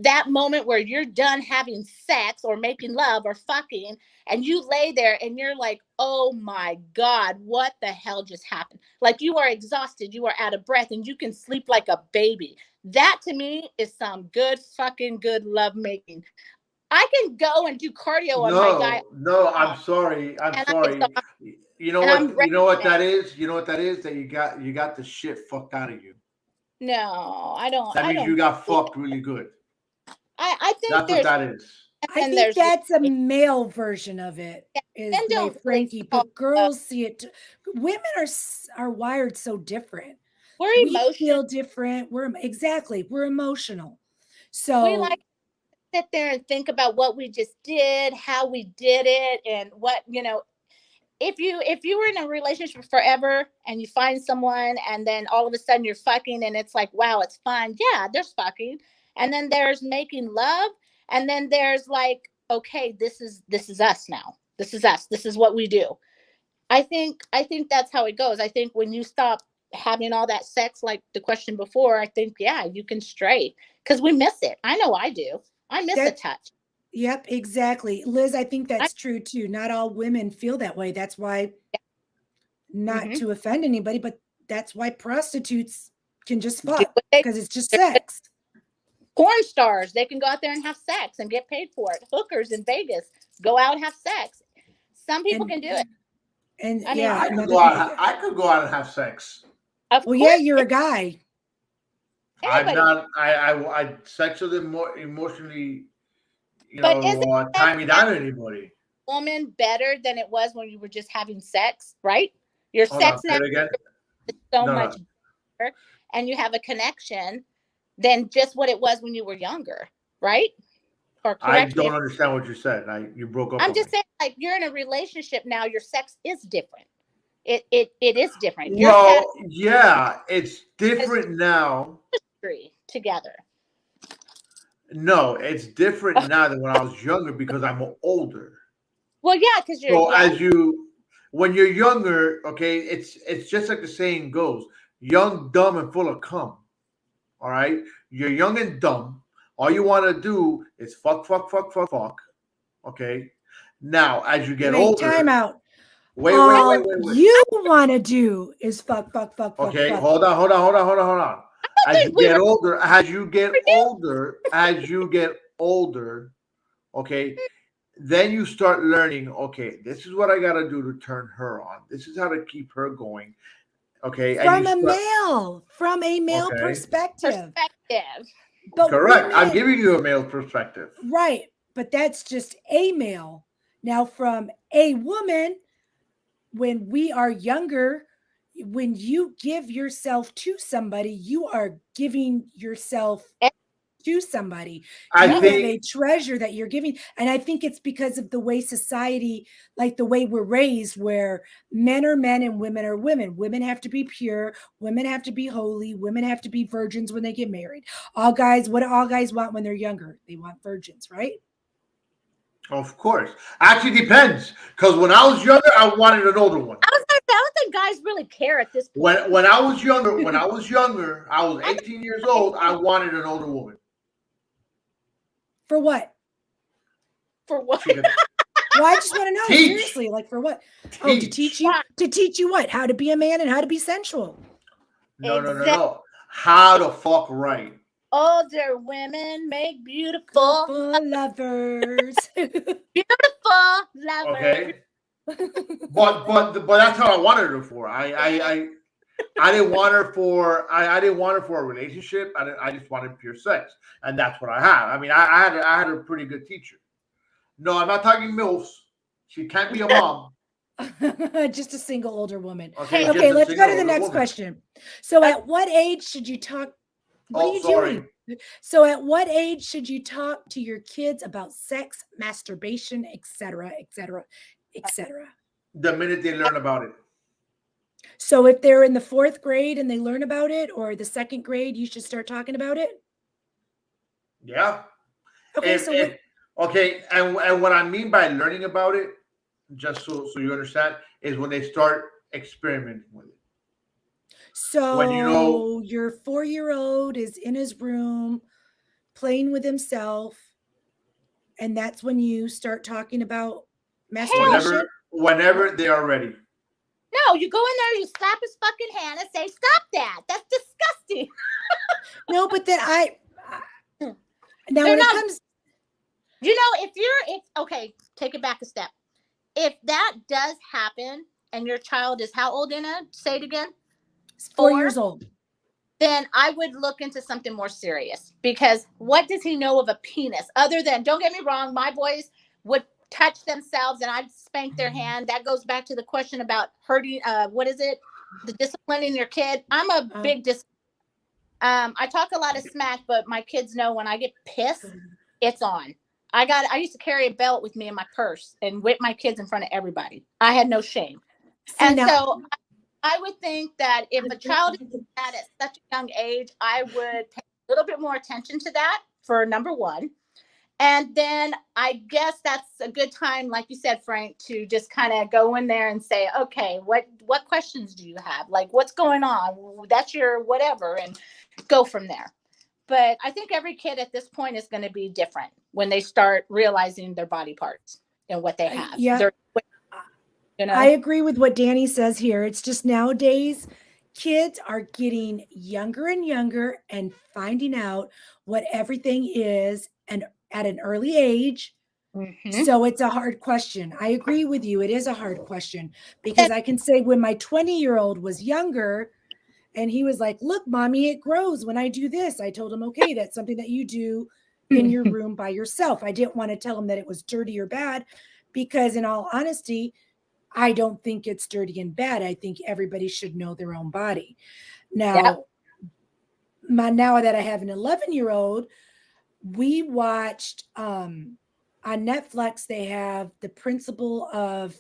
that moment where you're done having sex or making love or fucking, and you lay there and you're like, oh my God, what the hell just happened? Like, you are exhausted, you are out of breath, and you can sleep like a baby. That to me is some good fucking good love making. I can go and do cardio on my guy, No, I'm sorry. I'm and I'm sorry. exhausted, You know and I'm what? ready. You know what that is? You know what that is? That you got the shit fucked out of you. No, I don't. That I means don't you got believe fucked really good. I think That's what that is. I and think there's that's a male version of it, is men the way don't really Frankie, talk but girls see it. Women are wired so different. we're We emotional. feel different. We're emotional. We So like to sit there and think about what we just did, how we did it, and what, if you were in a relationship forever and you find someone and then all of a sudden you're fucking and it's like, wow, it's fun. Yeah, there's fucking. And then there's making love. And then there's like, okay, this is us now. This is us. This is what we do. I think that's how it goes. I think when you stop having all that sex, like the question before, I think, yeah, you can stray because we miss it. I know I do. I miss a that, touch. yep, exactly. Liz, I think I, that's true too. Not all women feel that way. That's why, not mm-hmm. to offend anybody, but that's why prostitutes can just Do fuck what they because it's just they're sex. porn stars. They can go out there and have sex and get paid for it. Hookers in Vegas go out and have sex. Some people And can do it. I mean, yeah, I and could other go people out. can. I could go out and have sex. of Well, yeah, course, you're a guy. I'm anybody. not. I sex with more emotionally. But isn't Tie me down to anybody. woman better than it was when you were just having sex? Right? Your Hold on. sex Say now it again. is so No, much no. better, and you have a connection than just what it was when you were younger. Right? Or I correct me don't if understand what you said. You broke up I'm on me. just saying, like you're in a relationship now. Your sex is different. It is different. Your sex Well, yeah, it's has different now. history together. No, it's different now than when I was younger because I'm older. Well, yeah, because you're So young. when you're younger, okay, it's just like the saying goes: young, dumb, and full of cum. All right, you're young and dumb. All you want to do is fuck, fuck, fuck, fuck, fuck. Okay. Now, as you get Wait, older, time out. wait, wait, All wait, wait, wait. you want to do is fuck, fuck, fuck, fuck, Okay, fuck. hold on, hold on, hold on, hold on, hold on. I As you think we get were older, you. okay, then you start learning, okay, this is what I gotta do to turn her on. This is how to keep her going. Okay, and you start From a male okay. perspective. Perspective. But Correct. I'm women, giving you a male perspective. right, but that's just a male. Now, from a woman, when we are younger, when you give yourself to somebody, you are giving yourself to somebody. I You have think a treasure that you're giving. And I think it's because of the way society, like the way we're raised, where men are men and women are women. Women have to be pure. Women have to be holy. Women have to be virgins when they get married. What do all guys want when they're younger? They want virgins, right? of course. Actually depends. Because when I was younger, I wanted an older one. I was gonna say, I don't think guys really care at this point. When I was younger, I was 18 years old, I wanted an older woman. For what? For what? She could Well, I just want to know, teach. seriously, like for what? Oh, to teach you? Why? To teach you what? How to be a man and how to be sensual. No. How to fuck right. Older women make beautiful Lovers. lovers. Okay. But that's how I wanted her for. I didn't want her for I didn't want her for a relationship. I just wanted pure sex, and that's what I had. I mean, I had a pretty good teacher. No, I'm not talking milfs. She can't be a mom. Just a single older woman. Okay. Hey, Okay, Just a let's go single to the older next woman. question. So, at what age should you talk? What are you doing? So, at what age should you talk to your kids about sex, masturbation, etc., etc., etc.? The minute they learn about it. So, if they're in the 4th grade and they learn about it, or the 2nd grade, you should start talking about it. Yeah. Okay, Okay, and what I mean by learning about it, just so you understand, is when they start experimenting with it. When you know, so your 4-year-old is in his room playing with himself, and that's when you start talking about masturbation. whenever they are ready. No, you go in there, you slap his fucking hand and say, "Stop that! That's disgusting." No, but then now They're when not- it comes, if okay, take it back a step. If that does happen, and your child is how old, Anna? Say it again. 4 years old. then I would look into something more serious, because what does he know of a penis other than, don't get me wrong, my boys would touch themselves and I'd spank their hand. That goes back to the question about hurting, what is it? The disciplining your kid. I'm a big I talk a lot of smack, but my kids know when I get pissed, it's on. I used to carry a belt with me in my purse and whip my kids in front of everybody. I had no shame. So I would think that if a child is at such a young age, I would pay a little bit more attention to that, for number one. And then I guess that's a good time, like you said, Frank, to just kind of go in there and say, okay, what questions do you have? Like, what's going on? That's your whatever, and go from there. But I think every kid at this point is going to be different when they start realizing their body parts and what they have. Yeah. I agree with what Danny says here. It's just nowadays kids are getting younger and younger and finding out what everything is, and at an early age. Mm-hmm. So it's a hard question. I agree with you. It is a hard question, because I can say when my 20-year-old was younger and he was like, look, mommy, it grows when I do this. I told him, okay, that's something that you do in your room by yourself. I didn't want to tell him that it was dirty or bad, because in all honesty, I don't think it's dirty and bad. I think everybody should know their own body. Now, now that I have an 11-year-old, we watched on Netflix, they have the principle of,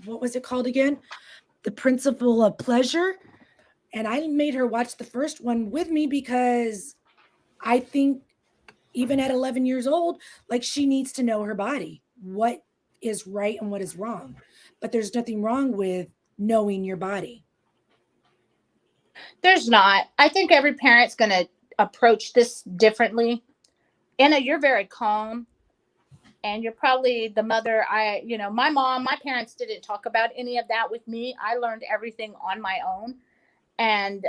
what was it called again? The Principle of Pleasure. And I made her watch the first one with me, because I think even at 11 years old, like, she needs to know her body, what is right and what is wrong. But there's nothing wrong with knowing your body. There's not. I think every parent's going to approach this differently. Anna, you're very calm, and you're probably the mother. My parents didn't talk about any of that with me. I learned everything on my own. And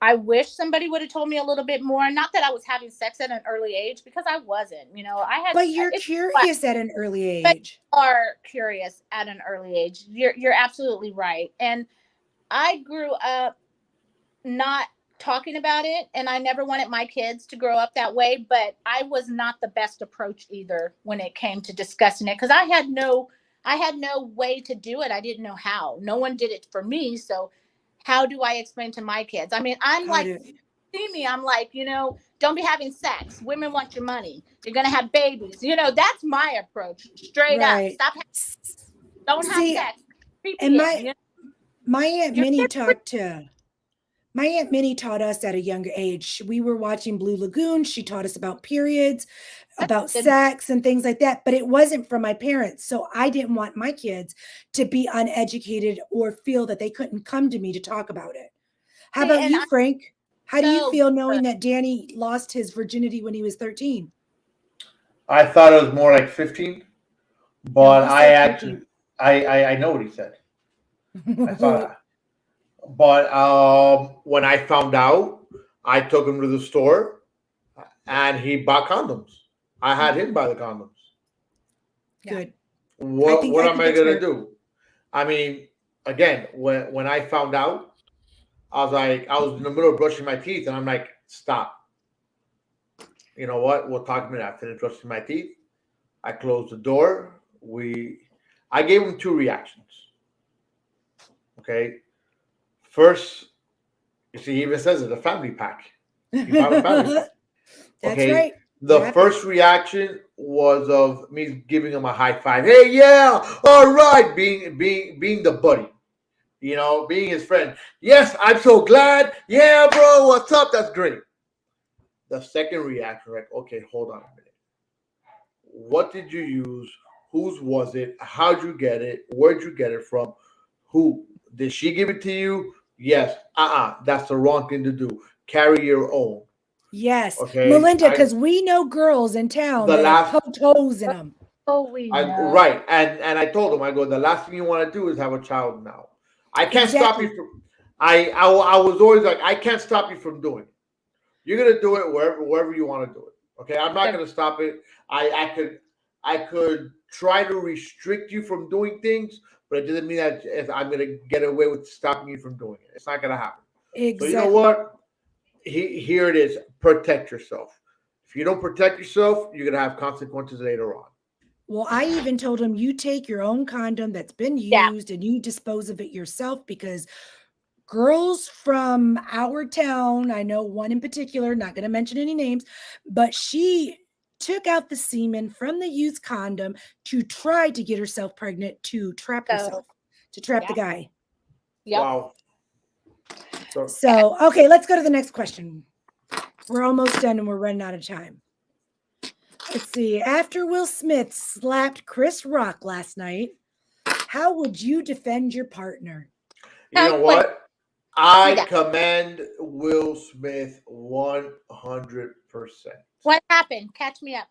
I wish somebody would have told me a little bit more. Not that I was having sex at an early age, because I wasn't. But you're curious at an early age. But you are curious at an early age. You're absolutely right. And I grew up not talking about it, and I never wanted my kids to grow up that way. But I was not the best approach either when it came to discussing it, because I had no way to do it. I didn't know how. No one did it for me. So how do I explain to my kids? I mean, I'm see me, I'm like, don't be having sex. Women want your money. You're going to have babies. That's my approach. Straight up. Stop. Don't have sex. And my Aunt Minnie my Aunt Minnie taught us at a younger age. We were watching Blue Lagoon. She taught us about periods, about sex and things like that. But it wasn't from my parents. So I didn't want my kids to be uneducated or feel that they couldn't come to me to talk about it. How about you, Frank? How do you feel knowing that Danny lost his virginity when he was 13? I thought it was more like 15. But I know what he said. I thought. But when I found out, I took him to the store, and he bought condoms. I had him buy the condoms. Good. What am I gonna do? I mean, again, when I found out, I was in the middle of brushing my teeth, and I'm like, stop. You know what? We'll talk a minute. I finished brushing my teeth. I closed the door. I gave him two reactions. Okay. First, you see, he even says it, a family pack. You bought a family pack. That's right. The first reaction was of me giving him a high five. Hey, yeah, all right, being the buddy, being his friend. Yes, I'm so glad. Yeah, bro, what's up? That's great. The second reaction, like, okay, hold on a minute. What did you use? Whose was it? How'd you get it? Where'd you get it from? Who? Did she give it to you? Yes. That's the wrong thing to do. Carry your own. Yes. Okay. Melinda, because we know girls in town that poked holes in them. Oh, we know. Right. And I told him, I go, the last thing you want to do is have a child now. I can't stop you from, I was always like, I can't stop you from doing it. You're going to do it wherever you want to do it. Okay. I'm not going to stop it. I could try to restrict you from doing things, but it doesn't mean that I'm going to get away with stopping you from doing it. It's not going to happen. So you know Exactly. what? Here it is. Protect yourself. If you don't protect yourself, you're gonna have consequences later on. Well, I even told him you take your own condom that's been Yeah. used and you dispose of it yourself because girls from our town, I know one in particular, not going to mention any names, but she took out the semen from the used condom to try to get herself pregnant to trap So, herself, to trap the yep. guy. Yep. Wow. So So, okay, let's go to the next question. We're almost done and we're running out of time. Let's see. After Will Smith slapped Chris Rock last night, how would you defend your partner? you know What what? I that? commend Will Smith 100%. What happened? Catch me up.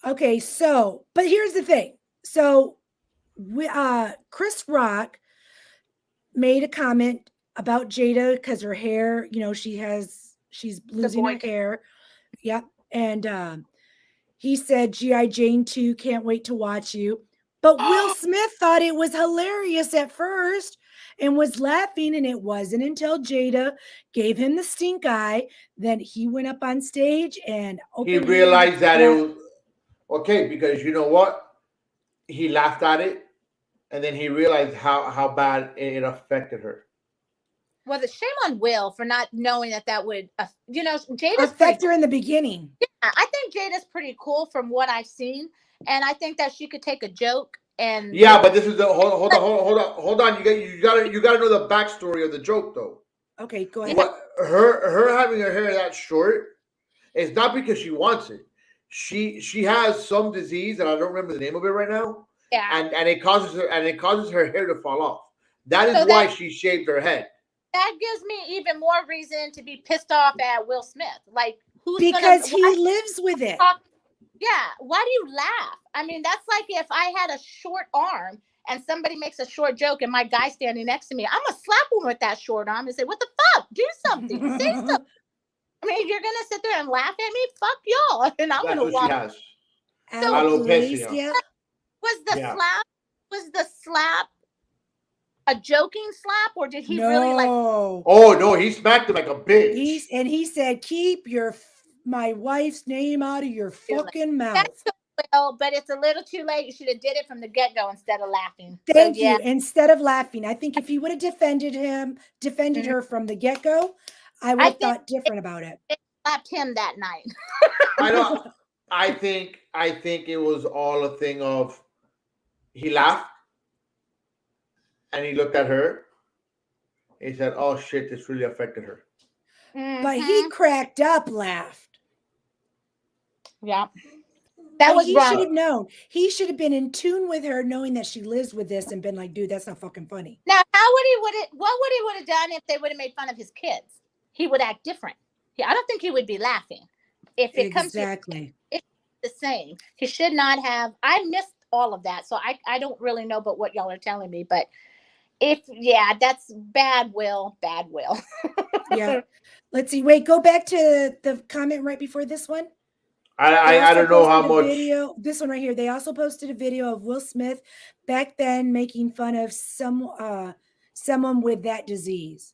Okay, so, but here's the thing. So, Chris Rock made a comment about Jada because her hair, she's losing her boy- hair. Yep. And he said, G.I. Jane 2, can't wait to watch you. But Will Smith thought it was hilarious at first and was laughing. And it wasn't until Jada gave him the stink eye that he went up on stage and He open handed realized that it was okay because you know what? He laughed at it, and then he realized how bad it affected her. Well, the shame on Will for not knowing that would, Jada's pretty. affect her in the beginning. I think Jada's pretty cool from what I've seen, and I think that she could take a joke and Yeah, but this is the hold on. You gotta know the backstory of the joke though. Okay, go ahead. What her having her hair that short is not because she wants it. She has some disease and I don't remember the name of it right now. yeah. And it causes her hair to fall off. That is So why she shaved her head. That gives me even more reason to be pissed off at Will Smith. Like, because he lives with it. Yeah, why do you laugh? I mean, that's like if I had a short arm and somebody makes a short joke and my guy standing next to me, I'm gonna slap him with that short arm and say, "What the fuck? Do something. Say something." I mean, you're gonna sit there and laugh at me? Fuck y'all, and I'm That's gonna what walk. she has. Alopecia. Was the slap a joking slap, or did he really like? Oh no, he smacked him like a bitch. He said, "Keep my wife's name out of your fucking mouth." That's so well, but it's a little too late. You should have did it from the get go instead of laughing. Thank you. Instead of laughing, I think if he would have defended her from the get go, I would have thought different about it. It slapped him that night. I know. I think it was all a thing of he laughed and he looked at her. He said, "Oh shit, this really affected her." But he cracked up, laughed. Yeah. That was he wrong. should have known. He should have been in tune with her, knowing that she lives with this, and been like, "Dude, that's not fucking funny." Now, what would he would have done if they would have made fun of his kids? He would act different. I don't think he would be laughing. If it comes to it's the same. He should not have. I missed all of that, so I don't really know but what y'all are telling me. But that's bad will. Yeah. Let's see. Wait, go back to the comment right before this one. I don't know how much. This one right here. They also posted a video of Will Smith back then making fun of someone with that disease.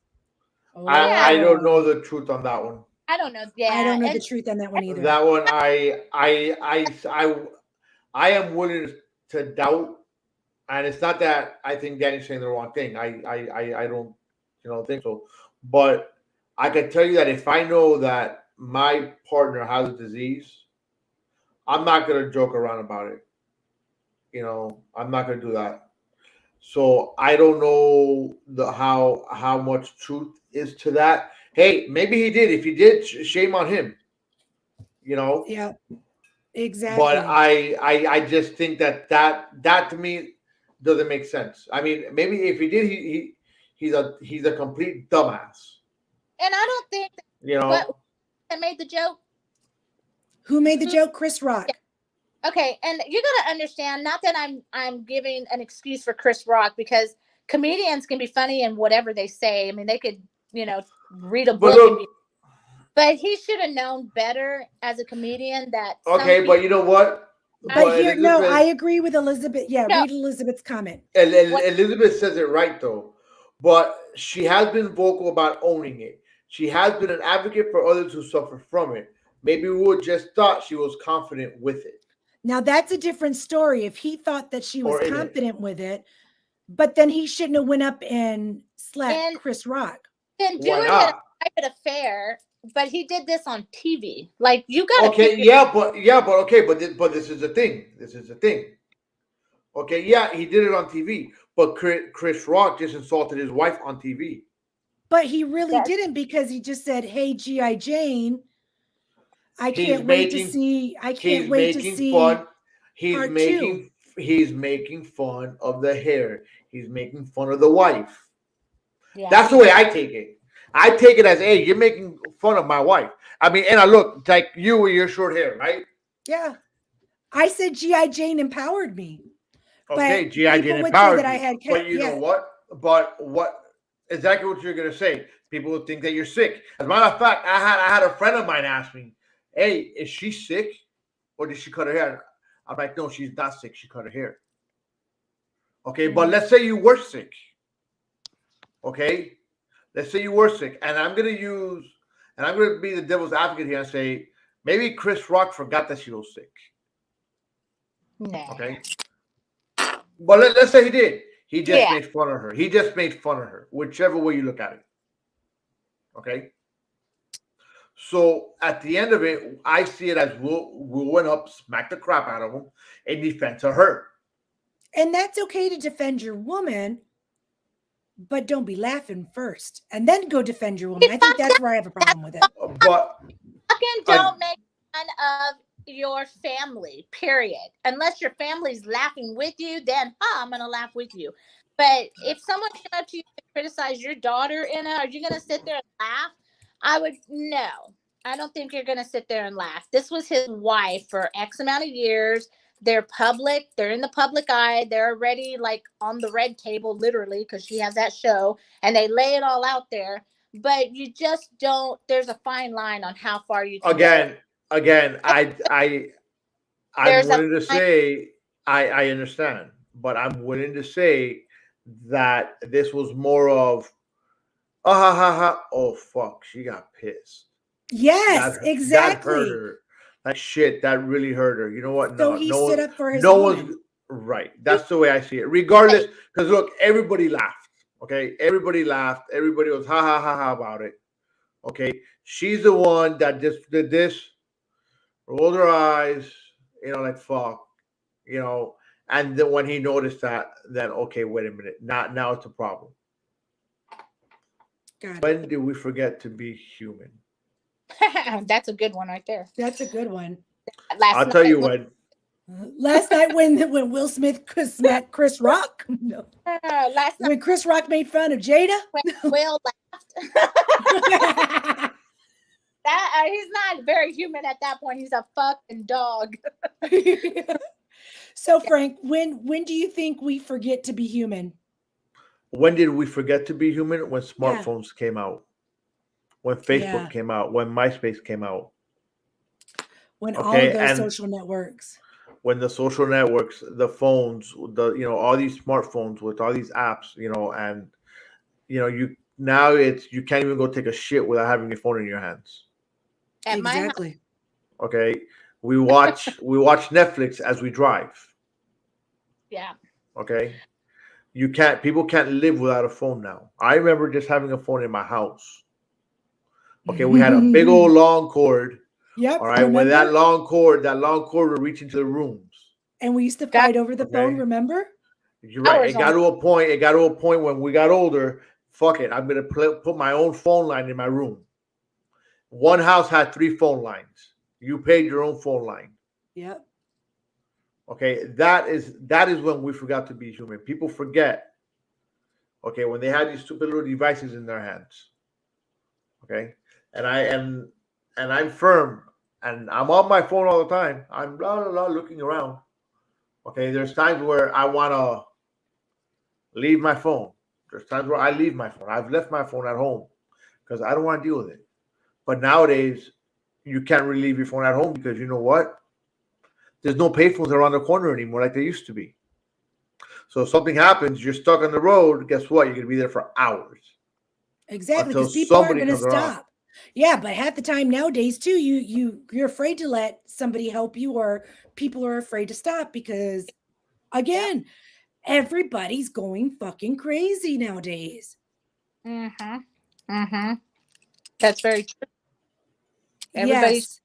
I don't know the truth on that one. I don't know. Yeah, I don't know the truth on that one either. That one, I am willing to doubt, and it's not that I think Danny's saying the wrong thing. I don't think so, but I can tell you that if I know that my partner has a disease, I'm not gonna joke around about it. I'm not gonna do that. So I don't know how much truth is to that. Hey, maybe he did. If he did, shame on him. Yeah, exactly. But I just think that to me doesn't make sense. I mean, maybe if he did, he's a complete dumbass. And I don't think that made the joke. Who made the joke? Chris Rock. Okay, and you got to understand, not that I'm giving an excuse for Chris Rock, because comedians can be funny in whatever they say. I mean, they could, read a book. But he should have known better as a comedian that. Okay, but you know what? But here, no, I agree with Elizabeth. Yeah, read Elizabeth's comment. Elizabeth says it right though, but she has been vocal about owning it. She has been an advocate for others who suffer from it. Maybe we would just thought she was confident with it. Now that's a different story. If he thought that she was Or in it. confident with it, but then he shouldn't have went up and slapped And Chris Rock. can do Why it not? at a private affair, but he did this on TV. Like you gotta Okay, figure but this is the thing. This is the thing. Okay, yeah, he did it on TV, but Chris Rock just insulted his wife on TV. But he really Yes. didn't, because he just said, "Hey, G.I. Jane, I He's can't wait to making- see. I He's can't wait to making see fun. He's part making 2." he's making fun of the hair. He's making fun of the wife. Yeah. That's the way I take it. I take it as, hey, you're making fun of my wife. I mean, and I look like you with your short hair, right? Yeah. I said G.I. Jane empowered me. Okay, But G.I. people Jane would say empowered that I you. had But you know what? But what exactly what you're gonna say? People would think that you're sick. As a matter of fact, I had a friend of mine ask me, "Hey, is she sick, or did she cut her hair?" I'm like, "No, she's not sick. She cut her hair." Okay, but let's say you were sick. Okay, let's say you were sick, and I'm gonna be the devil's advocate here and say maybe Chris Rock forgot that she was sick. Nah. Okay, but let's say he did. He just Yeah. made fun of her. He just made fun of her, whichever way you look at it. Okay. So at the end of it, I see it as Will went up, smacked the crap out of him in defense of her. And that's okay to defend your woman, but don't be laughing first and then go defend your woman. I think that's where I have a problem with it. But Fucking don't make fun of your family, period. Unless your family's laughing with you, then I'm gonna laugh with you. But if someone came up to you and criticized your daughter, Anna, are you gonna sit there and laugh? I would no. I don't think you're gonna sit there and laugh. This was his wife for X amount of years. They're public, they're in the public eye, they're already like on the red table, literally, because she has that show, and they lay it all out there. But you just don't, there's a fine line on how far you can go. again, I'm There's a willing to say I understand, but I'm willing to say that this was more of ha ha ha. Oh fuck, she got pissed. Yes, That exactly. hurt her. Like shit, that really hurt her. You know what? So No, he no stood one, up for his no woman. one's right. That's the way I see it. Regardless, because look, everybody laughed. Okay, everybody laughed. Everybody was ha ha ha ha about it. Okay, she's the one that just did this, rolled her eyes, like fuck, and then when he noticed that, then okay, wait a minute, now it's a problem. Got it. When did we forget to be human? That's a good one right there. That's a good one. I'll tell you when. Last night when Will Smith smacked Chris Rock. No. Last night When Chris Rock made fun of Jada. when Will laughed. He's not very human at that point. He's a fucking dog. So Frank, when do you think we forget to be human? When did we forget to be human? When smartphones came out, when Facebook came out, when MySpace came out, when all of those social networks, when the social networks, the phones, all these smartphones with all these apps, and you can't even go take a shit without having your phone in your hands. At my house, exactly. Okay, we watch Netflix as we drive. yeah. Okay, people can't live without a phone now. I remember just having a phone in my house. Okay, we had a big old long cord. Yep. All right, when that long cord would reach into the rooms. And we used to fight over the phone, remember? You're right. It got to a point when we got older. Fuck it. I'm gonna put my own phone line in my room. One house had 3 phone lines. You paid your own phone line. Yep. Okay, that is when we forgot to be human. People forget. Okay, when they had these stupid little devices in their hands. Okay, and I'm firm, and I'm on my phone all the time. I'm blah blah blah looking around. Okay, there's times where I want to leave my phone. There's times where I leave my phone. I've left my phone at home because I don't want to deal with it. But nowadays, you can't really leave your phone at home because you know what? There's no payphones around the corner anymore like there used to be. So if something happens, you're stuck on the road, guess what? You're going to be there for hours. Exactly, until because people aren't somebody going to comes around. stop. Yeah, but half the time nowadays too, you're afraid to let somebody help you, or people are afraid to stop because, again, everybody's going fucking crazy nowadays. Mm-hmm. Mm-hmm. That's very true. Everybody's Yes.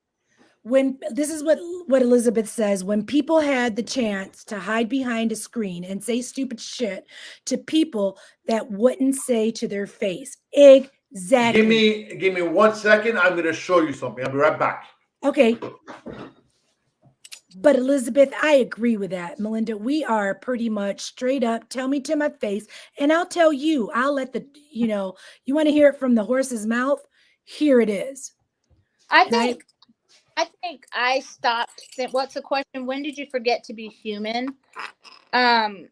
When this is what Elizabeth says, when people had the chance to hide behind a screen and say stupid shit to people that wouldn't say to their face. Exactly. Give me 1 second. I'm going to show you something. I'll be right back. Okay. But Elizabeth, I agree with that. Melinda, we are pretty much straight up, tell me to my face, and I'll tell you. I'll let you want to hear it from the horse's mouth? Here it is. I And I think I stopped. What's the question? When did you forget to be human? Um,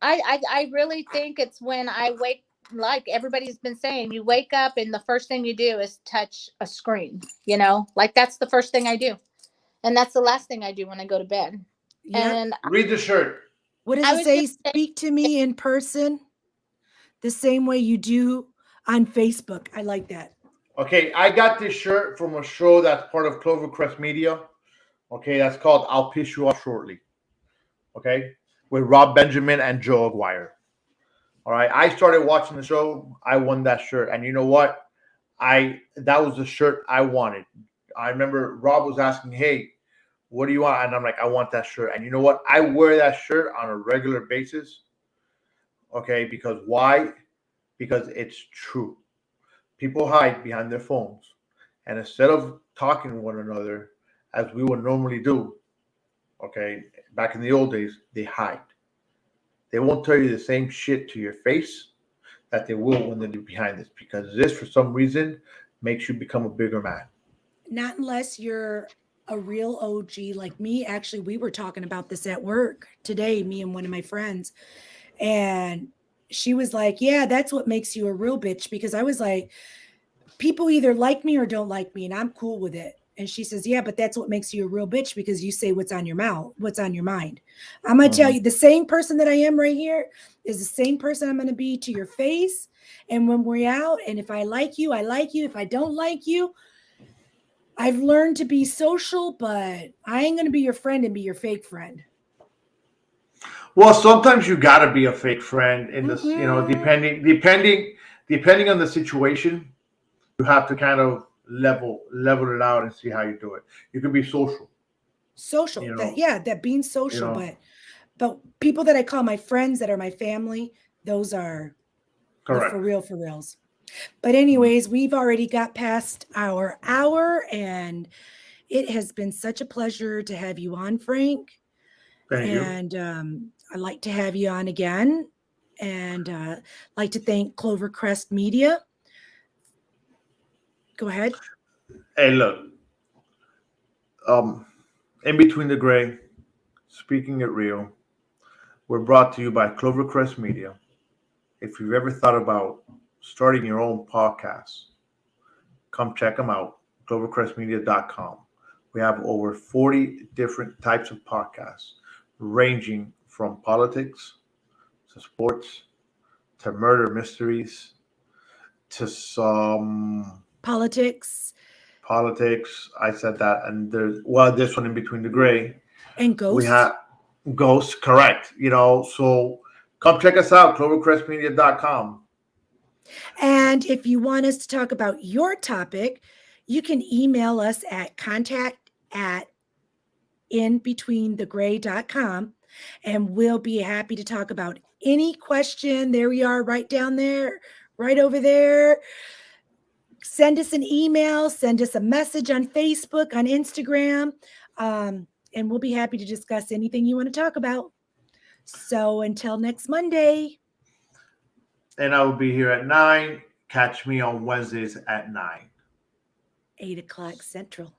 I really think it's when I wake, like everybody's been saying, you wake up and the first thing you do is touch a screen, like that's the first thing I do. And that's the last thing I do when I go to bed. Yep. And Read the shirt. What does I it was say? going to say, Speak to me in person the same way you do on Facebook. I like that. Okay, I got this shirt from a show that's part of Clovercrest Media. Okay, that's called I'll Piss You Off Shortly. Okay, with Rob Benjamin and Joe Aguirre. All right, I started watching the show. I won that shirt, and you know what? That was the shirt I wanted. I remember Rob was asking, "Hey, what do you want?" And I'm like, "I want that shirt." And you know what? I wear that shirt on a regular basis. Okay, because why? Because it's true. People hide behind their phones, and instead of talking to one another as we would normally do, okay, back in the old days, they hide. They won't tell you the same shit to your face that they will when they're behind this, because this, for some reason, makes you become a bigger man. Not unless you're a real OG like me. Actually, we were talking about this at work today, me and one of my friends. And she was like, yeah, that's what makes you a real bitch. Because I was like, people either like me or don't like me, and I'm cool with it. And she says, yeah, but that's what makes you a real bitch, because you say what's on your mouth, what's on your mind. I'm going to tell Mhm. you, the same person that I am right here is the same person I'm going to be to your face. And when we're out, and if I like you, I like you. If I don't like you, I've learned to be social, but I ain't going to be your friend and be your fake friend. Well, sometimes you gotta be a fake friend in this, Mm-mm. depending on the situation. You have to kind of level it out and see how you do it. You can be social, Social. you That know, yeah, that being you social, know, but people that I call my friends that are my family, those are the for correct. real for reals. But anyways, we've already got past our hour, and it has been such a pleasure to have you on, Frank. Thank you. And I'd like to have you on again, and like to thank Clovercrest Media. Go ahead. Hey, look, um, in between the gray, speaking it real, we're brought to you by Clovercrest Media. If you've ever thought about starting your own podcast, come check them out, clovercrestmedia.com. We have over 40 different types of podcasts, ranging from politics to sports to murder mysteries to some Politics politics. I said that, and this one in between the gray. and We ghosts. have ghosts, correct. So come check us out, clovercrestmedia.com. And if you want us to talk about your topic, you can email us at contact@inbetweenthegray.com, and we'll be happy to talk about any question. There we are, right down there, right over there. Send us an email, send us a message on Facebook, on Instagram, and we'll be happy to discuss anything you want to talk about. So until next Monday. And I will be here at 9. Catch me on Wednesdays at 9. 8 o'clock Central.